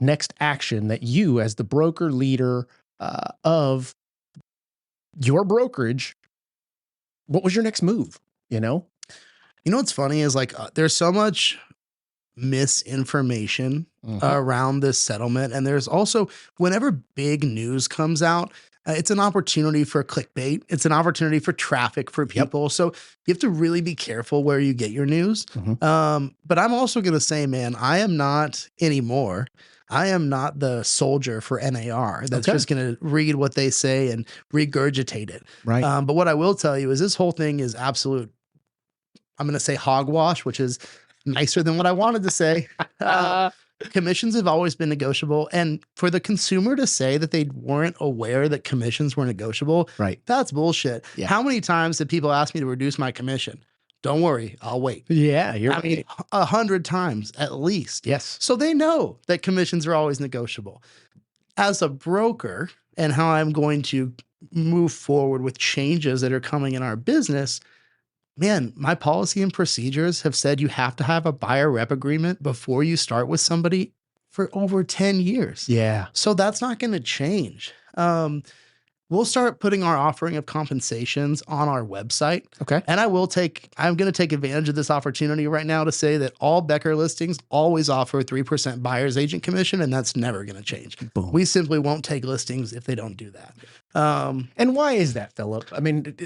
next action that you, as the broker leader of your brokerage, what was your next move? You know what's funny is like there's so much misinformation around this settlement. And there's also, whenever big news comes out, it's an opportunity for clickbait. It's an opportunity for traffic for people. Yep. So you have to really be careful where you get your news. But I'm also going to say, man, I am not anymore. I am not the soldier for NAR that's just going to read what they say and regurgitate it. Right. But what I will tell you is this whole thing is absolute, I'm going to say hogwash, which is nicer than what I wanted to say. Commissions have always been negotiable. And for the consumer to say that they weren't aware that commissions were negotiable, right, that's bullshit. Yeah. How many times did people ask me to reduce my commission? Don't worry, I'll wait. Yeah, I mean, 100 times at least. Yes. So they know that commissions are always negotiable. As a broker and how I'm going to move forward with changes that are coming in our business, man, my policy and procedures have said you have to have a buyer rep agreement before you start with somebody for over 10 years. Yeah. So that's not going to change. We'll start putting our offering of compensations on our website. Okay. And I'm going to take advantage of this opportunity right now to say that all Becker listings always offer 3% buyer's agent commission, and that's never going to change. Boom. We simply won't take listings if they don't do that. And why is that, Philip? I mean,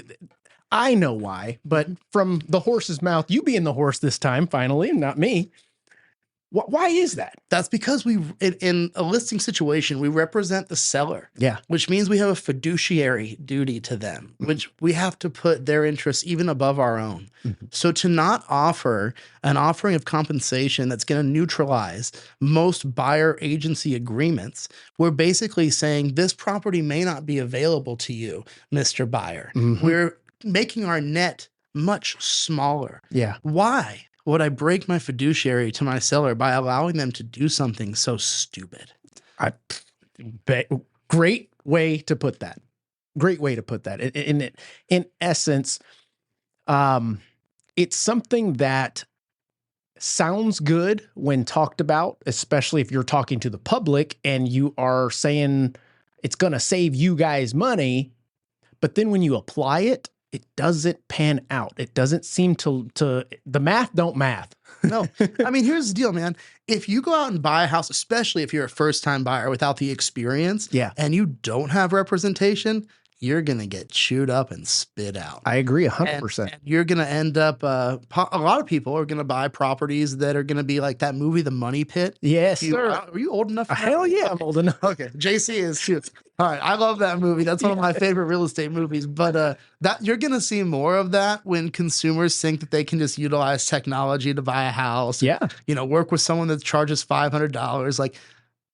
I know why, but from the horse's mouth, you being the horse this time, finally, not me. Why is that? That's because in a listing situation, we represent the seller. Yeah. Which means we have a fiduciary duty to them, which we have to put their interests even above our own. So to not offer an offering of compensation that's going to neutralize most buyer agency agreements, we're basically saying this property may not be available to you, Mr. Buyer. We're making our net much smaller. Yeah. Why would I break my fiduciary to my seller by allowing them to do something so stupid? Great way to put that. Great way to put that. In essence, it's something that sounds good when talked about, especially if you're talking to the public and you are saying it's going to save you guys money. But then when you apply it, it doesn't pan out. It doesn't seem to the math don't math. No. I mean, here's the deal, man. If you go out and buy a house, especially if you're a first-time buyer without the experience, and you don't have representation, you're going to get chewed up and spit out. I agree 100%. And you're going to end up, a lot of people are going to buy properties that are going to be like that movie, The Money Pit. Yes, sir. Are you old enough? Hell yeah, I'm old enough. Okay. JC is too. All right. I love that movie. That's one of my favorite real estate movies. But that you're going to see more of that when consumers think that they can just utilize technology to buy a house. Yeah. Work with someone that charges $500. Like,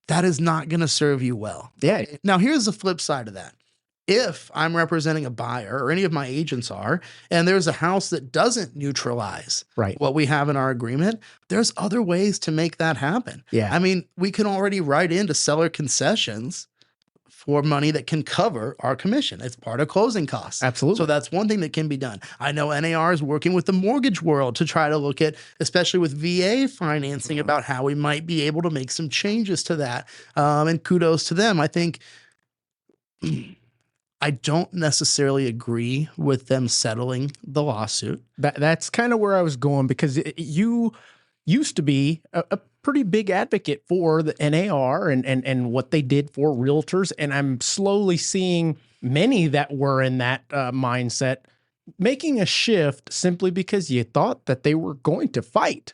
that is not going to serve you well. Yeah. Now, here's the flip side of that. If I'm representing a buyer or any of my agents are, and there's a house that doesn't neutralize what we have in our agreement, there's other ways to make that happen. Yeah. I mean, we can already write into seller concessions for money that can cover our commission. It's part of closing costs. Absolutely. So that's one thing that can be done. I know NAR is working with the mortgage world to try to look at, especially with VA financing, about how we might be able to make some changes to that. And kudos to them. I think I don't necessarily agree with them settling the lawsuit. That's kind of where I was going, because you used to be a pretty big advocate for the NAR and what they did for realtors. And I'm slowly seeing many that were in that mindset making a shift simply because you thought that they were going to fight.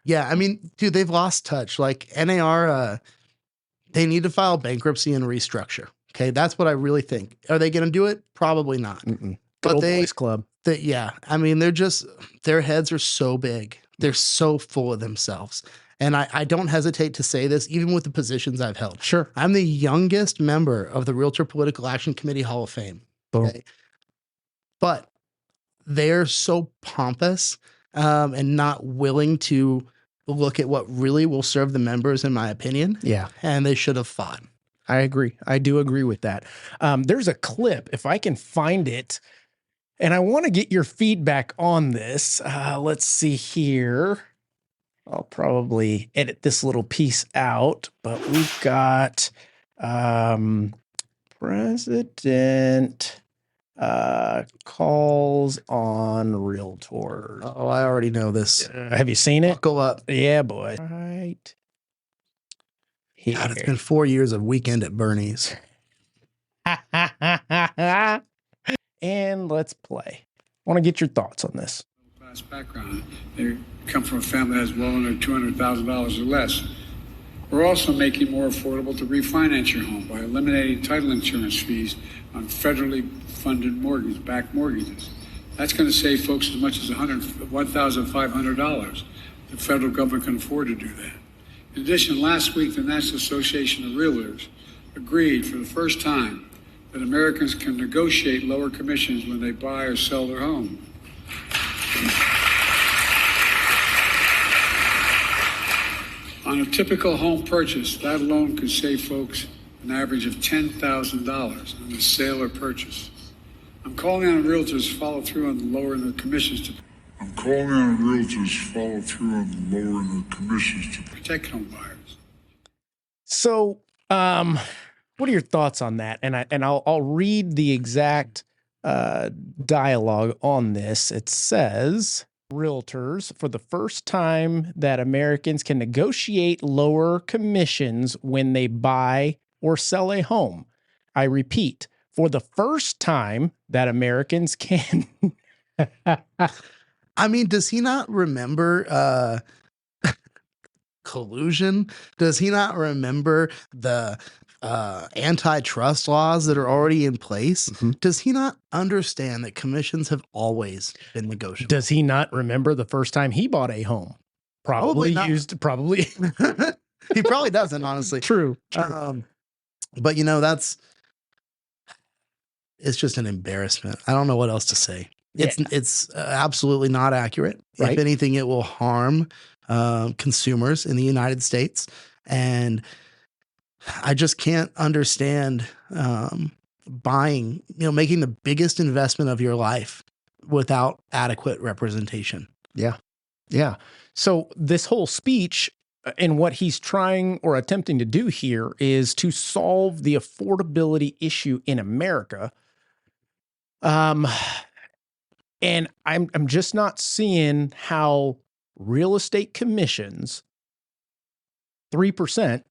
Yeah. I mean, dude, they've lost touch. Like NAR, they need to file bankruptcy and restructure. Okay, that's what I really think. Are they going to do it? Probably not. But boys club. Yeah, I mean, their heads are so big. They're so full of themselves. And I don't hesitate to say this, even with the positions I've held. Sure. I'm the youngest member of the Realtor Political Action Committee Hall of Fame. Okay? But they're so pompous and not willing to look at what really will serve the members, in my opinion. Yeah. And they should have fought. I agree. I do agree with that. There's a clip, if I can find it. And I want to get your feedback on this. Let's see here. I'll probably edit this little piece out, but we've got president calls on realtors. Oh, I already know this. Have you seen it? Buckle up. Yeah, boy. Right. God, it's been 4 years of Weekend at Bernie's. And let's play. I want to get your thoughts on this. Class background. They come from a family that's well under $200,000 or less. We're also making it more affordable to refinance your home by eliminating title insurance fees on federally funded backed mortgages. That's going to save folks as much as $1,500. The federal government can afford to do that. In addition, last week, the National Association of Realtors agreed for the first time that Americans can negotiate lower commissions when they buy or sell their home. On a typical home purchase, that alone could save folks an average of $10,000 on the sale or purchase. I'm calling on realtors to follow through on lowering their commissions to protect home buyers. So, what are your thoughts on that? And I'll read the exact dialogue on this. It says, realtors, for the first time that Americans can negotiate lower commissions when they buy or sell a home. I repeat, for the first time that Americans can. I mean, does he not remember collusion? Does he not remember the antitrust laws that are already in place? Mm-hmm. Does he not understand that commissions have always been negotiable? Does he not remember the first time he bought a home? Probably. He probably doesn't, honestly. True. But you know, it's just an embarrassment. I don't know what else to say. It's absolutely not accurate. Right. If anything, it will harm consumers in the United States. And I just can't understand making the biggest investment of your life without adequate representation. Yeah. Yeah. So this whole speech and what he's trying or attempting to do here is to solve the affordability issue in America. And I'm just not seeing how real estate commissions, 3%.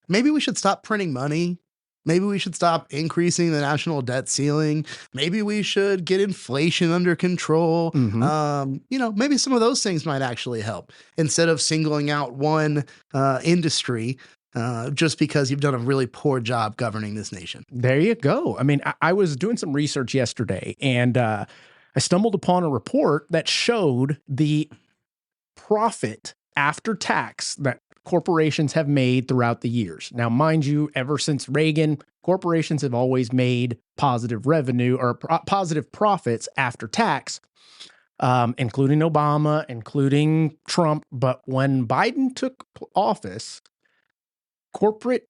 Maybe we should stop printing money. Maybe we should stop increasing the national debt ceiling. Maybe we should get inflation under control. Mm-hmm. Maybe some of those things might actually help instead of singling out one industry just because you've done a really poor job governing this nation. There you go. I mean, I was doing some research yesterday and I stumbled upon a report that showed the profit after tax that corporations have made throughout the years. Now, mind you, ever since Reagan, corporations have always made positive revenue or positive profits after tax, including Obama, including Trump. But when Biden took office, corporate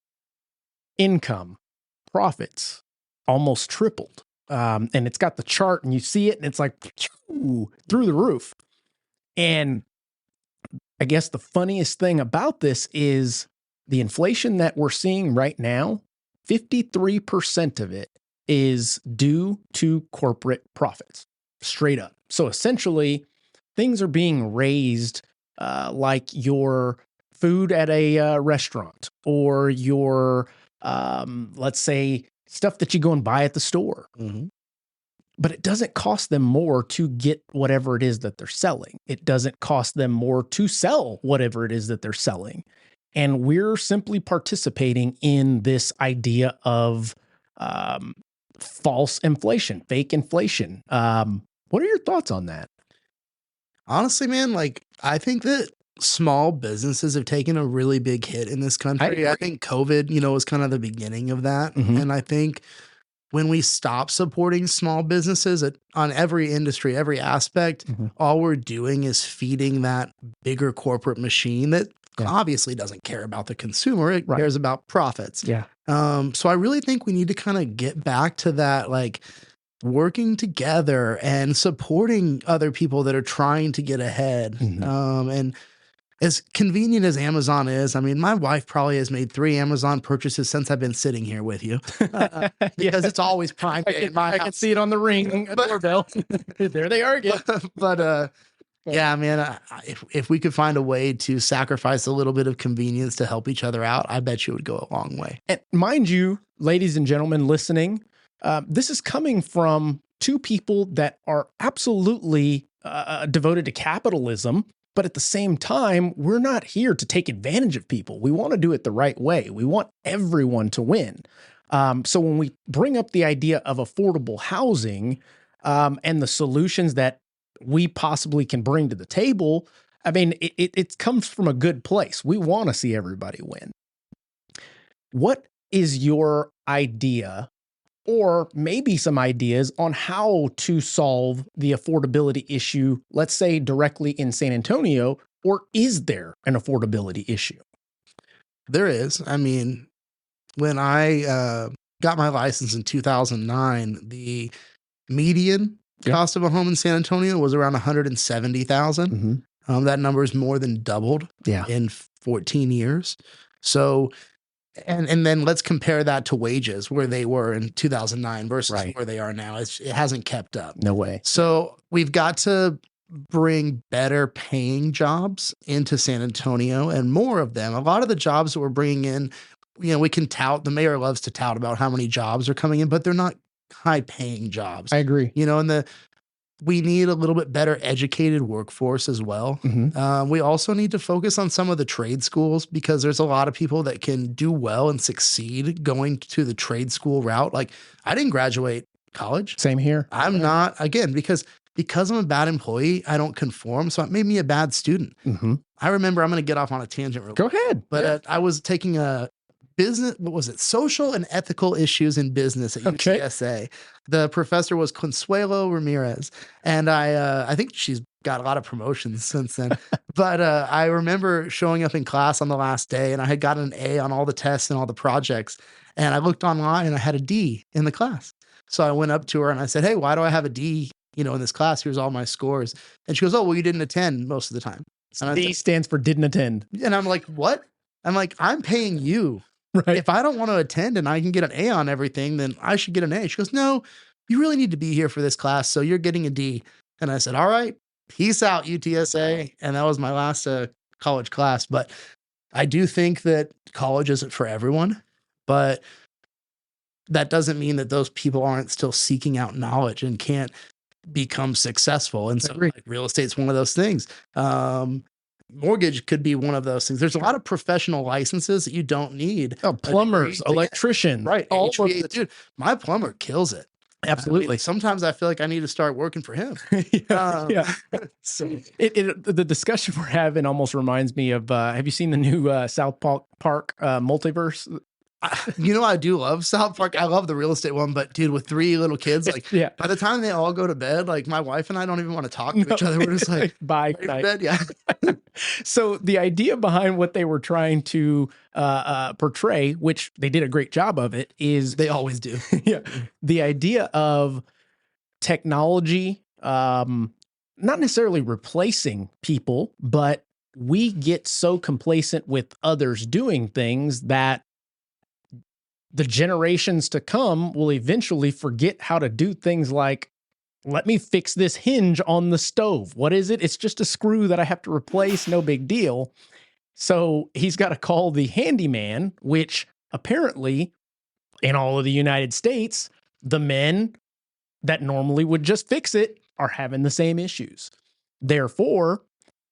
income profits almost tripled. And it's got the chart and you see it and it's like through the roof. And I guess the funniest thing about this is the inflation that we're seeing right now, 53% of it is due to corporate profits, straight up. So essentially, things are being raised like your food at a restaurant or your, let's say, stuff that you go and buy at the store. Mm-hmm. But it doesn't cost them more to get whatever it is that they're selling. It doesn't cost them more to sell whatever it is that they're selling. And we're simply participating in this idea of false inflation, fake inflation. What are your thoughts on that? Honestly, man, I think that small businesses have taken a really big hit in this country. I think COVID, was kind of the beginning of that. Mm-hmm. And I think when we stop supporting small businesses on every industry, every aspect, Mm-hmm. all we're doing is feeding that bigger corporate machine that obviously doesn't care about the consumer. It cares about profits. Yeah. So I really think we need to kind of get back to that, working together and supporting other people that are trying to get ahead. Mhm. And as convenient as Amazon is, I mean, my wife probably has made 3 Amazon purchases since I've been sitting here with you, because Yeah. it's always Prime Day in my I can house. see it on the ring doorbell. There they are again. But yeah, man, if we could find a way to sacrifice a little bit of convenience to help each other out, I bet you it would go a long way. And mind you, ladies and gentlemen listening, this is coming from 2 people that are absolutely devoted to capitalism. But at the same time, we're not here to take advantage of people. We want to do it the right way. We want everyone to win. So when we bring up the idea of affordable housing and the solutions that we possibly can bring to the table, I mean, it comes from a good place. We want to see everybody win. What is your idea, or maybe some ideas on how to solve the affordability issue, let's say directly in San Antonio, or is there an affordability issue? There is. I mean, when I got my license in 2009, the median cost of a home in San Antonio was around 170,000. Mm-hmm. That number is more than doubled in 14 years. So, and then let's compare that to wages where they were in 2009 versus where they are now. It hasn't kept up. No way. So we've got to bring better paying jobs into San Antonio and more of them. A lot of the jobs that we're bringing in, we can tout, the mayor loves to tout about how many jobs are coming in, but they're not high paying jobs. I agree. And we need a little bit better educated workforce as well. Mm-hmm. We also need to focus on some of the trade schools, because there's a lot of people that can do well and succeed going to the trade school route. Like, I didn't graduate college. Same here. I'm not, again, because I'm a bad employee, I don't conform. So it made me a bad student. Mm-hmm. I remember, I'm going to get off on a tangent real quick. Go ahead. But I was taking a business, what was it? Social and ethical issues in business at UTSA. The professor was Consuelo Ramirez. And I think she's got a lot of promotions since then. But I remember showing up in class on the last day, and I had gotten an A on all the tests and all the projects. And I looked online and I had a D in the class. So I went up to her and I said, "Hey, why do I have a D, in this class? Here's all my scores." And she goes, "Oh, well, you didn't attend most of the time." And D stands for didn't attend. And I'm like, "What?" I'm like, "I'm paying you. Right. If I don't want to attend and I can get an A on everything, then I should get an A." She goes, "No, you really need to be here for this class, so you're getting a D." And I said, "All right, peace out, UTSA." And that was my last college class. But I do think that college isn't for everyone, but that doesn't mean that those people aren't still seeking out knowledge and can't become successful. And so like, real estate's one of those things. Mortgage could be one of those things. There's a lot of professional licenses that you don't need. Oh, plumbers, electricians, right? All HVAC, of the dude, my plumber kills it. Absolutely. I mean, sometimes I feel like I need to start working for him. So the discussion we're having almost reminds me of, have you seen the new South Park multiverse? I do love South Park. I love the real estate one, but dude, with 3 little kids, like by the time they all go to bed, like my wife and I don't even want to talk to each other. We're just like, bye. Bed. Yeah. So the idea behind what they were trying to portray, which they did a great job of it, is they always do. The idea of technology, not necessarily replacing people, but we get so complacent with others doing things that the generations to come will eventually forget how to do things like, let me fix this hinge on the stove. What is it? It's just a screw that I have to replace. No big deal. So he's got to call the handyman, which apparently in all of the United States, the men that normally would just fix it are having the same issues. Therefore,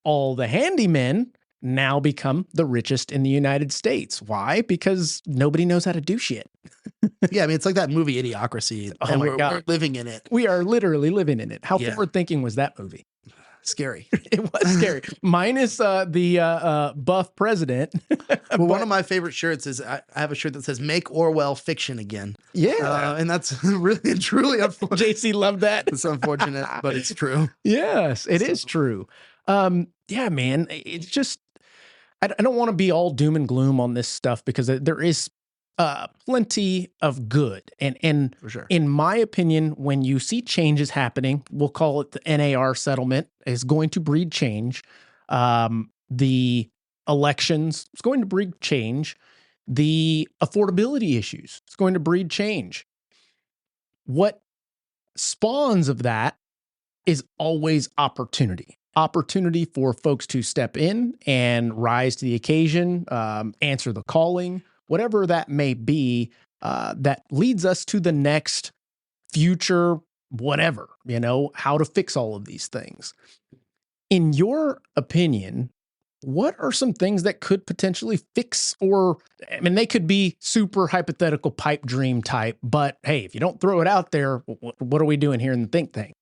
all the handymen now become the richest in the United States. Why? Because nobody knows how to do shit. Yeah, I mean, it's like that movie Idiocracy. Oh my God. We're living in it. We are literally living in it. How forward-thinking was that movie? Scary. It was scary. Minus the buff president. Well, one of my favorite shirts is, I have a shirt that says "Make Orwell Fiction Again." Yeah. And that's really and truly unfortunate. JC loved that. It's unfortunate, but it's true. Yes, it is true. Yeah, man. It's just, I don't want to be all doom and gloom on this stuff, because there is plenty of good. And For sure. in my opinion, when you see changes happening, we'll call it the NAR settlement, is going to breed change. The elections is going to breed change. The affordability issues is going to breed change. What spawns of that is always opportunity. Opportunity for folks to step in and rise to the occasion, answer the calling, whatever that may be, that leads us to the next future, whatever, how to fix all of these things. In your opinion, what are some things that could potentially fix, or, I mean, they could be super hypothetical pipe dream type, but hey, if you don't throw it out there, what are we doing here in the think tank,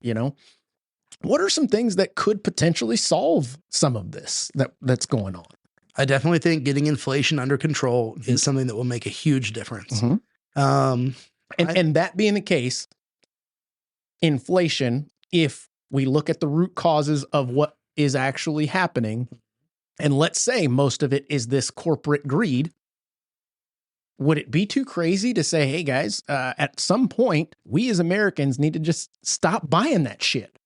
What are some things that could potentially solve some of this that's going on? I definitely think getting inflation under control is something that will make a huge difference. And that being the case, inflation, if we look at the root causes of what is actually happening, and let's say most of it is this corporate greed, would it be too crazy to say, hey guys, at some point, we as Americans need to just stop buying that shit?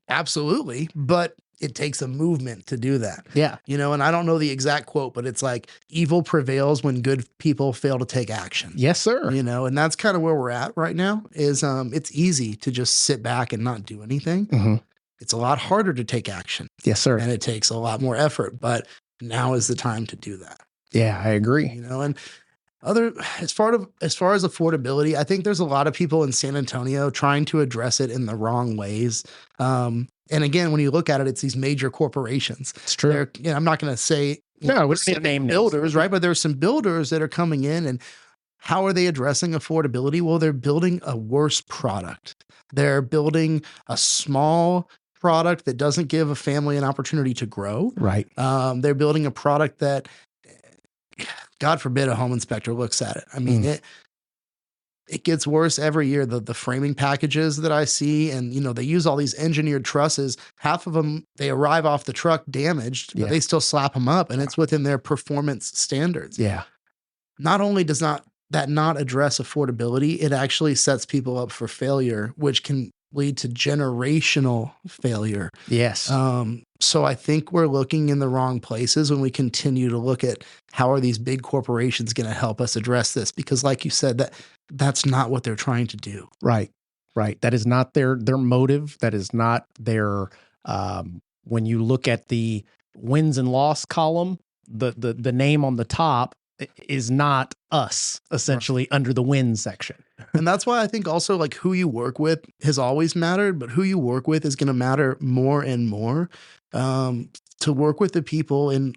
Absolutely. But it takes a movement to do that. Yeah. And I don't know the exact quote, but it's like evil prevails when good people fail to take action. Yes, sir. And that's kind of where we're at right now is it's easy to just sit back and not do anything. It's a lot harder to take action. Yes, sir. And it takes a lot more effort, but now is the time to do that. Yeah, I agree. And as far as affordability, I think there's a lot of people in San Antonio trying to address it in the wrong ways. And again, when you look at it, it's these major corporations. It's true. I'm not going to say no, we don't need to name builders, right? But there's some builders that are coming in, and how are they addressing affordability? Well, they're building a worse product. They're building a small product that doesn't give a family an opportunity to grow. Right. They're building a product that, God forbid, a home inspector looks at it. I mean, it gets worse every year. The framing packages that I see, and they use all these engineered trusses. Half of them, they arrive off the truck damaged, but they still slap them up, and it's within their performance standards. Yeah. Not only does that not address affordability, it actually sets people up for failure, which can lead to generational failure. Yes. So I think we're looking in the wrong places when we continue to look at how are these big corporations going to help us address this? Because like you said, that's not what they're trying to do. Right. Right. That is not their motive. That is not their, when you look at the wins and loss column, the name on the top is not us, essentially, under the wins section. And that's why I think also like who you work with has always mattered, but who you work with is going to matter more and more. To work with the people in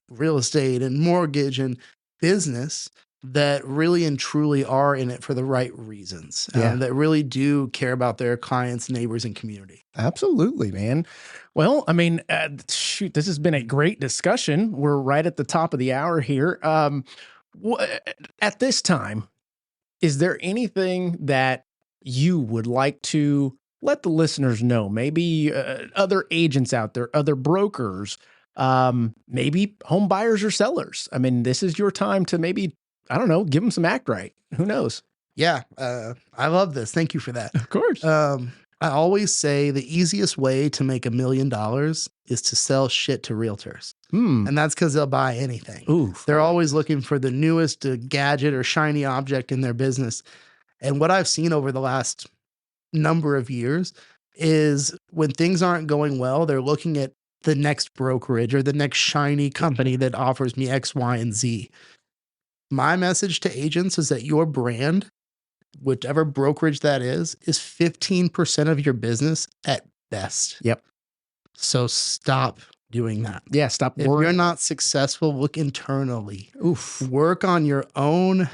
real estate and mortgage and business that really and truly are in it for the right reasons, that really do care about their clients, neighbors, and community. Absolutely, man. Well, I mean, shoot, this has been a great discussion. We're right at the top of the hour here. At this time, is there anything that you would like to let the listeners know? Maybe other agents out there, other brokers, maybe home buyers or sellers. I mean, this is your time to maybe, I don't know, give them some act right. Who knows? Yeah, I love this. Thank you for that. Of course. I always say the easiest way to make $1 million is to sell shit to realtors. And that's because they'll buy anything. Oof. They're always looking for the newest gadget or shiny object in their business. And what I've seen over the last number of years is when things aren't going well, they're looking at the next brokerage or the next shiny company that offers me X, Y, and Z. My message to agents is that your brand, whichever brokerage that is 15% of your business at best. Yep. So stop doing that. Yeah, stop If worrying. you're not successful, look internally. Oof. Work on your own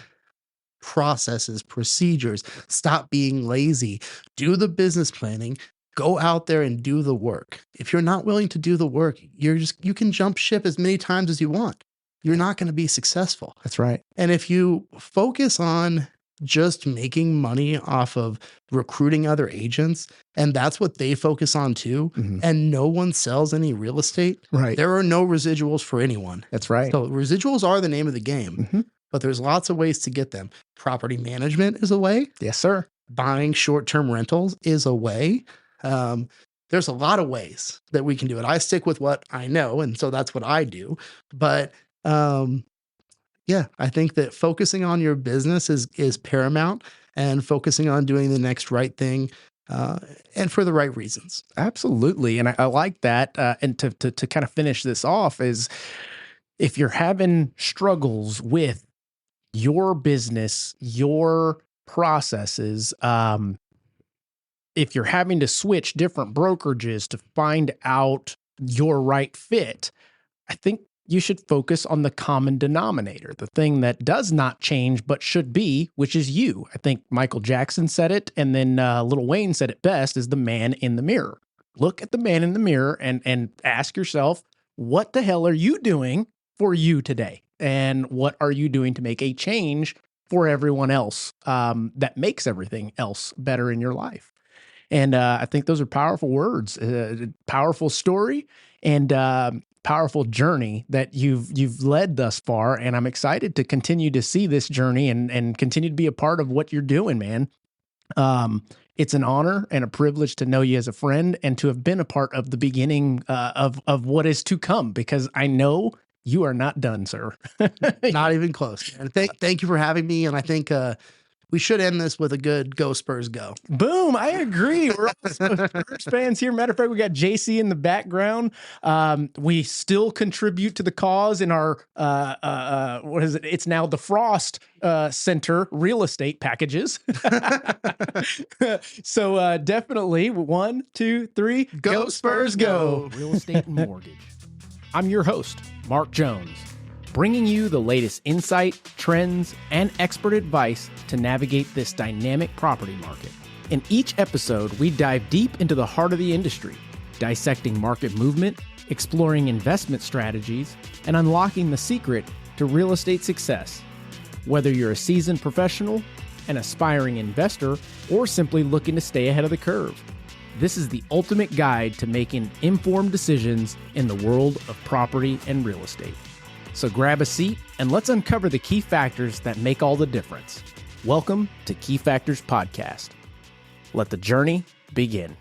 processes, procedures. Stop being lazy. Do the business planning. Go out there and do the work. If you're not willing to do the work, you can jump ship as many times as you want. You're not going to be successful. That's right. And if you focus on just making money off of recruiting other agents, and that's what they focus on too, and no one sells any real estate, Right. there are no residuals for anyone. That's right. So residuals are the name of the game. but there's lots of ways to get them. Property management is a way. Yes, sir. Buying short-term rentals is a way. There's a lot of ways that we can do it. I stick with what I know, and so that's what I do. But yeah, I think that focusing on your business is paramount, and focusing on doing the next right thing, and for the right reasons. Absolutely. And I like that. And to kind of finish this off is, if you're having struggles with your business, your processes, if you're having to switch different brokerages to find out your right fit, I think you should focus on the common denominator, the thing that does not change but should be, which is you. I think Michael Jackson said it, and then Lil Wayne said it best, is the man in the mirror. Look at the man in the mirror and ask yourself, what the hell are you doing for you today? And what are you doing to make a change for everyone else that makes everything else better in your life? And I think those are powerful words, powerful story, and powerful journey that you've led thus far. And I'm excited to continue to see this journey and continue to be a part of what you're doing, man. It's an honor and a privilege to know you as a friend and to have been a part of the beginning of what is to come, because I know you are not done, sir. Not even close. And thank you for having me. And I think we should end this with a good "Go Spurs, go." Boom. I agree. We're all Spurs fans here. Matter of fact, we got JC in the background. We still contribute to the cause in our, what is it? It's now the Frost Center real estate packages. So definitely 1, 2, 3, Go Spurs, go. Real estate and mortgage. I'm your host, Mark Jones, bringing you the latest insight, trends, and expert advice to navigate this dynamic property market. In each episode, we dive deep into the heart of the industry, dissecting market movement, exploring investment strategies, and unlocking the secret to real estate success. Whether you're a seasoned professional, an aspiring investor, or simply looking to stay ahead of the curve, this is the ultimate guide to making informed decisions in the world of property and real estate. So grab a seat and let's uncover the key factors that make all the difference. Welcome to Key Factors Podcast. Let the journey begin.